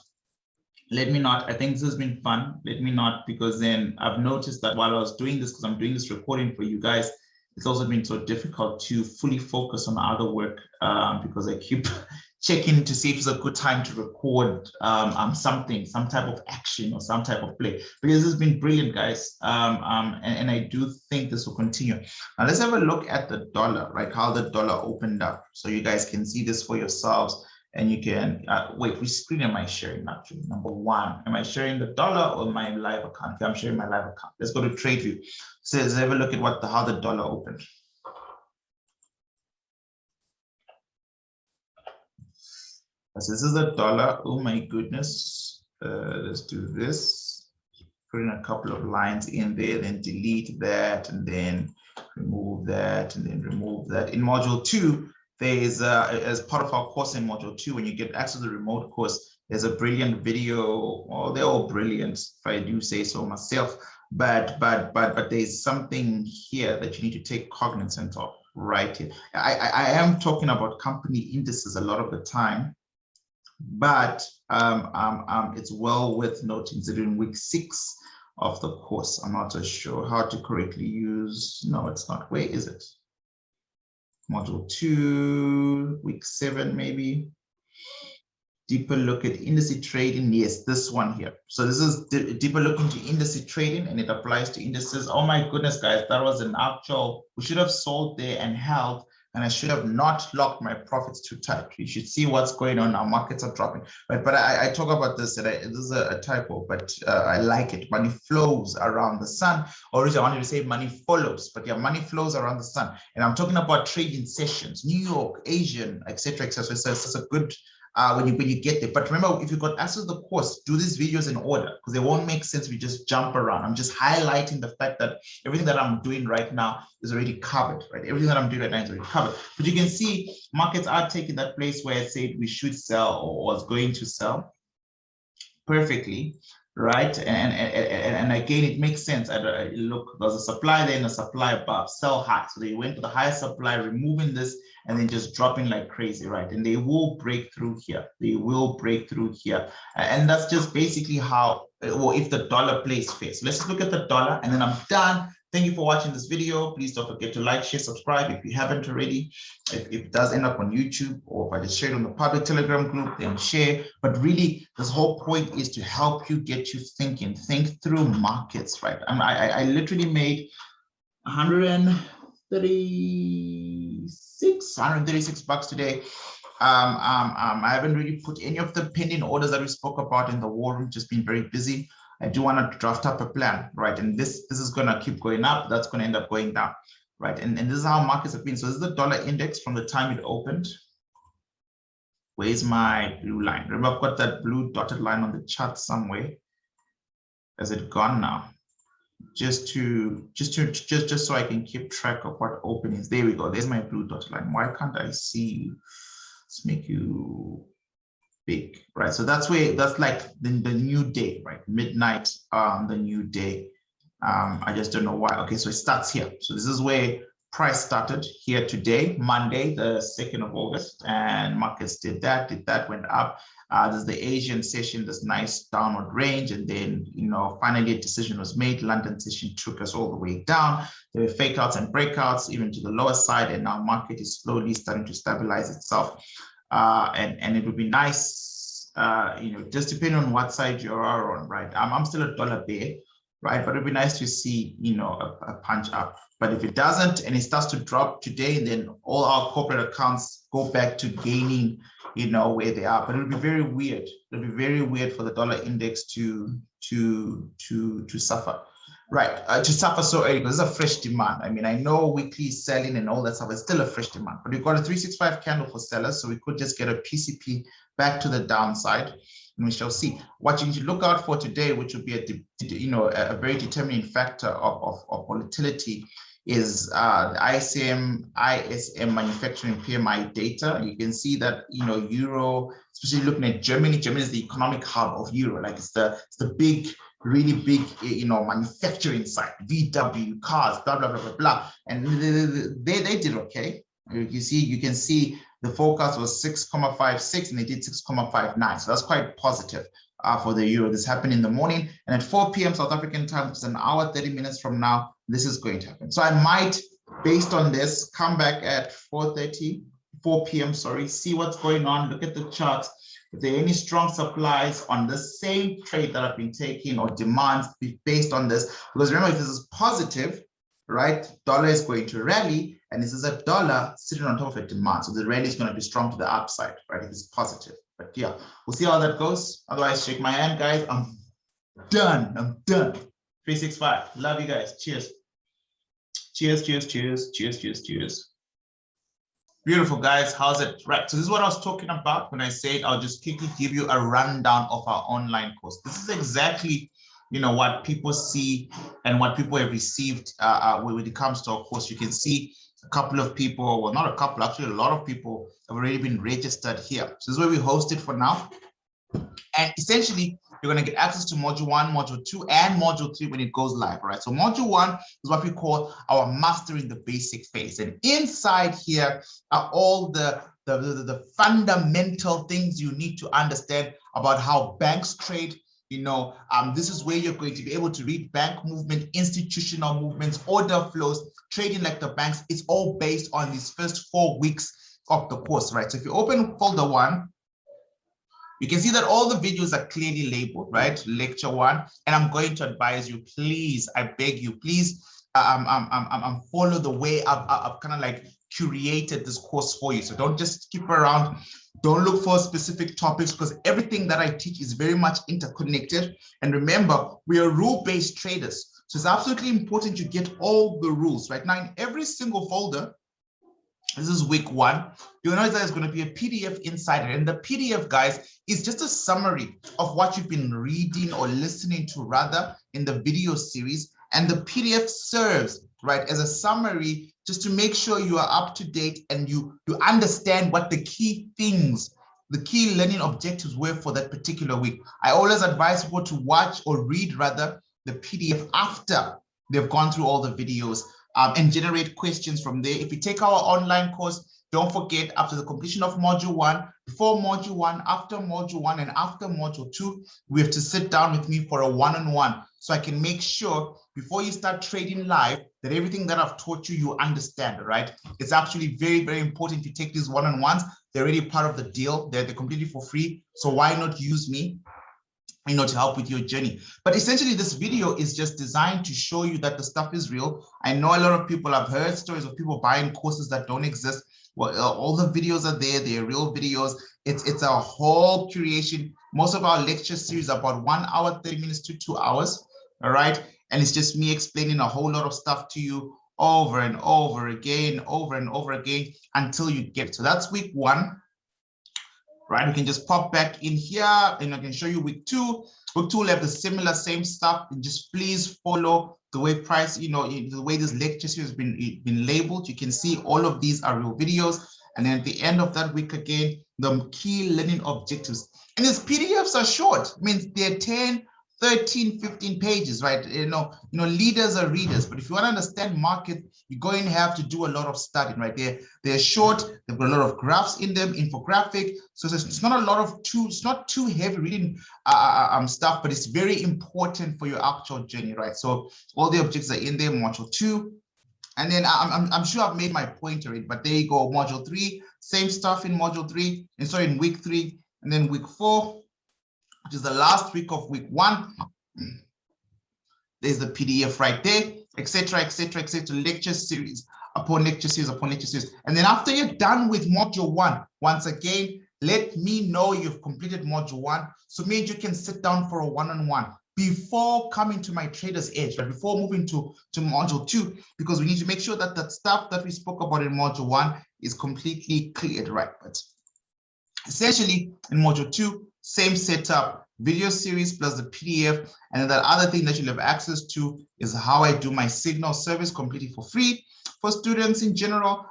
I think this has been fun. Let me not, because then I've noticed that while I was doing this, because I'm doing this recording for you guys, it's also been so difficult to fully focus on other work because I keep checking to see if it's a good time to record something, some type of action or some type of play, because this has been brilliant, guys. And I do think this will continue. Now let's have a look at the dollar, right? How the dollar opened up, so you guys can see this for yourselves. And you can wait, which screen am I sharing actually? Number 1, am I sharing the dollar or my live account? Okay, I'm sharing my live account. Let's go to TradeView. So let's have a look at how the dollar opened. So this is the dollar. Oh my goodness. Let's do this. Put in a couple of lines in there, then delete that, and then remove that, and then remove that. In module 2, there is as part of our course in module 2, when you get access to the remote course, there's a brilliant video. Well, they're all brilliant, if I do say so myself. But there's something here that you need to take cognizance of right here. I am talking about company indices a lot of the time, but it's well worth noting that in week 6 of the course, I'm not so sure how to correctly use. No, it's not. Where is it? Module 2, week 7, maybe. Deeper look at indice trading. Yes, this one here. So this is a deeper look into indice trading, and it applies to indices. Oh my goodness, guys, that was an actual, we should have sold there and held, and I should have not locked my profits too tight. You should see what's going on now. Markets are dropping, but I talk about this, that this is a typo, but I like it. Money flows around the sun. Originally, I wanted to say money follows, but yeah, money flows around the sun. And I'm talking about trading sessions, New York, Asian, etc., etc. So it's a good when you get there. But remember, if you've got access to the course, do these videos in order, because they won't make sense if you just jump around. I'm just highlighting the fact that everything that I'm doing right now is already covered, right? Everything that I'm doing right now is already covered. But you can see markets are taking that place where I said we should sell or was going to sell perfectly, right? And again, it makes sense. Look, there's a supply there and a supply above, sell high. So they went to the higher supply, removing this and then just dropping like crazy, right? And they will break through here. They will break through here. And that's just basically how, or if the dollar plays fair. So let's just look at the dollar and then I'm done. Thank you for watching this video. Please don't forget to like, share, subscribe if you haven't already. If it does end up on YouTube, or if I just share it on the public Telegram group, then share. But really, this whole point is to help you get you thinking. Think through markets, right? I literally made 136 bucks today. I haven't really put any of the pending orders that we spoke about in the war room, just been very busy. I do want to draft up a plan, right? And this is going to keep going up. That's going to end up going down, right? And this is how markets have been. So this is the dollar index from the time it opened. Where's my blue line? Remember, I've got that blue dotted line on the chart somewhere. Has it gone now? Just so I can keep track of what openings. There we go. There's my blue dotted line. Why can't I see you? Let's make you big, right? So that's like the new day, right? Midnight, the new day. I just don't know why. Okay, so it starts here. So this is where price started here today, Monday, the 2nd of August, and markets did that, went up. There's the Asian session, this nice downward range, and then, finally a decision was made. London session took us all the way down. There were fake outs and breakouts, even to the lower side, and now market is slowly starting to stabilize itself. And it would be nice, just depending on what side you are on, right? I'm still a dollar bear, right? But it'd be nice to see, a punch up. But if it doesn't and it starts to drop today, then all our corporate accounts go back to gaining, where they are. But it'll be very weird. It'll be very weird for the dollar index to suffer. Right, to suffer so early, because it's a fresh demand. I mean, I know weekly selling and all that stuff is still a fresh demand, but we've got a 365 candle for sellers, so we could just get a PCP back to the downside, and we shall see. What you need to look out for today, which will be a very determining factor of volatility, is the ISM manufacturing PMI data. You can see that Euro, especially looking at Germany. Germany is the economic hub of Euro. Like it's the big, really big, manufacturing site, VW, cars, blah, blah, blah, blah, blah. And they did okay. You can see the forecast was 6,56 and they did 6,59. So that's quite positive for the Euro. This happened in the morning, and at 4 p.m. South African time, which is an hour, 30 minutes from now, this is going to happen. So I might, based on this, come back at 4 p.m., see what's going on, look at the charts. If there are any strong supplies on the same trade that have been taken or demands based on this, because remember, if this is positive, right, dollar is going to rally, and this is a dollar sitting on top of a demand. So the rally is going to be strong to the upside, right, if it's positive. But yeah, we'll see how that goes. Otherwise, shake my hand, guys. I'm done. 365. Love you guys. Cheers. Cheers. Beautiful, guys. How's it? Right. So this is what I was talking about when I said I'll just quickly give you a rundown of our online course. This is exactly, what people see and what people have received when it comes to our course. You can see a couple of people, well, not a couple, actually a lot of people have already been registered here. So this is where we host it for now. And essentially, you're going to get access to module 1, module 2, and module 3 when it goes live, right? So module 1 is what we call our mastering the basic phase. And inside here are all the fundamental things you need to understand about how banks trade. This is where you're going to be able to read bank movement, institutional movements, order flows, trading like the banks. It's all based on these first 4 weeks of the course, right? So if you open folder 1, You can see that all the videos are clearly labeled, right? Lecture 1, and I'm going to advise you, please, I beg you, please, follow the way I've kind of like curated this course for you. So don't just skip around. Don't look for specific topics, because everything that I teach is very much interconnected. And remember, we are rule-based traders. So it's absolutely important you get all the rules. Right now, in every single folder, this is week 1, you'll notice that there's going to be a PDF inside it. And the PDF, guys, is just a summary of what you've been reading or listening to, rather, in the video series. And the PDF serves, right, as a summary just to make sure you are up to date and you understand what the key things, the key learning objectives were for that particular week. I always advise people to watch or read, rather, the PDF after they've gone through all the videos, and generate questions from there. If you take our online course, don't forget, after the completion of module 1, before module 1, after module 1, and after module 2, we have to sit down with me for a one-on-one, so I can make sure before you start trading live that everything that I've taught you, you understand, right? It's actually very, very important you take these one-on-ones. They're already part of the deal. They're completely for free. So why not use me, you know, to help with your journey? But essentially, this video is just designed to show you that the stuff is real. I know a lot of people have heard stories of people buying courses that don't exist. Well, all the videos are there. They're real videos. It's a whole curation. Most of our lecture series are about 1 hour, 30 minutes to 2 hours. All right. And it's just me explaining a whole lot of stuff to you over and over again, until you get it. So that's week 1. Right, we can just pop back in here and I can show you week 2. Week 2 will have the same stuff. And just please follow the way the way this lecture series has been labeled. You can see all of these are real videos. And then at the end of that week, again, the key learning objectives. And these PDFs are short. I mean, they're 10, 13, 15 pages, right? You know, leaders are readers, but if you want to understand market, you're going to have to do a lot of studying, right? They're short, they've got a lot of graphs in them, infographic. So it's not a lot of it's not too heavy reading stuff, but it's very important for your actual journey, right? So all the objectives are in there, module 2. And then I'm sure I've made my point already, but there you go, module 3, same stuff in module 3, and so in week 3, and then week 4, which is the last week of week 1. There's the PDF right there, etc., lecture series upon lecture series upon lecture series. And then after you're done with module 1, once again, let me know you've completed module 1. So means you can sit down for a one-on-one before coming to my Trader's Edge, but before moving to module 2, because we need to make sure that that stuff that we spoke about in module 1 is completely cleared, right? But essentially in module 2, same setup, video series plus the PDF. And then that other thing that you'll have access to is how I do my Signal service completely for free for students in general.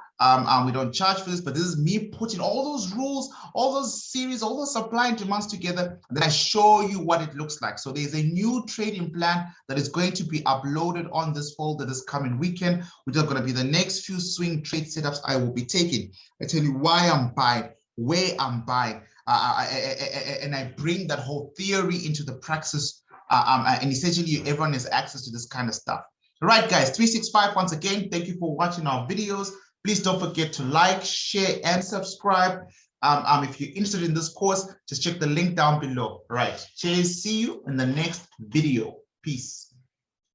We don't charge for this, but this is me putting all those rules, all those series, all those supply and demands together. And then I show you what it looks like. So there's a new trading plan that is going to be uploaded on this folder this coming weekend, which are going to be the next few swing trade setups I will be taking. I tell you why I'm buying, where I'm buying, and I bring that whole theory into the praxis, and essentially everyone has access to this kind of stuff. All right, guys, 365, once again, thank you for watching our videos. Please don't forget to like, share, and subscribe. If you're interested in this course, just check the link down below. All right, cheers, see you in the next video. Peace.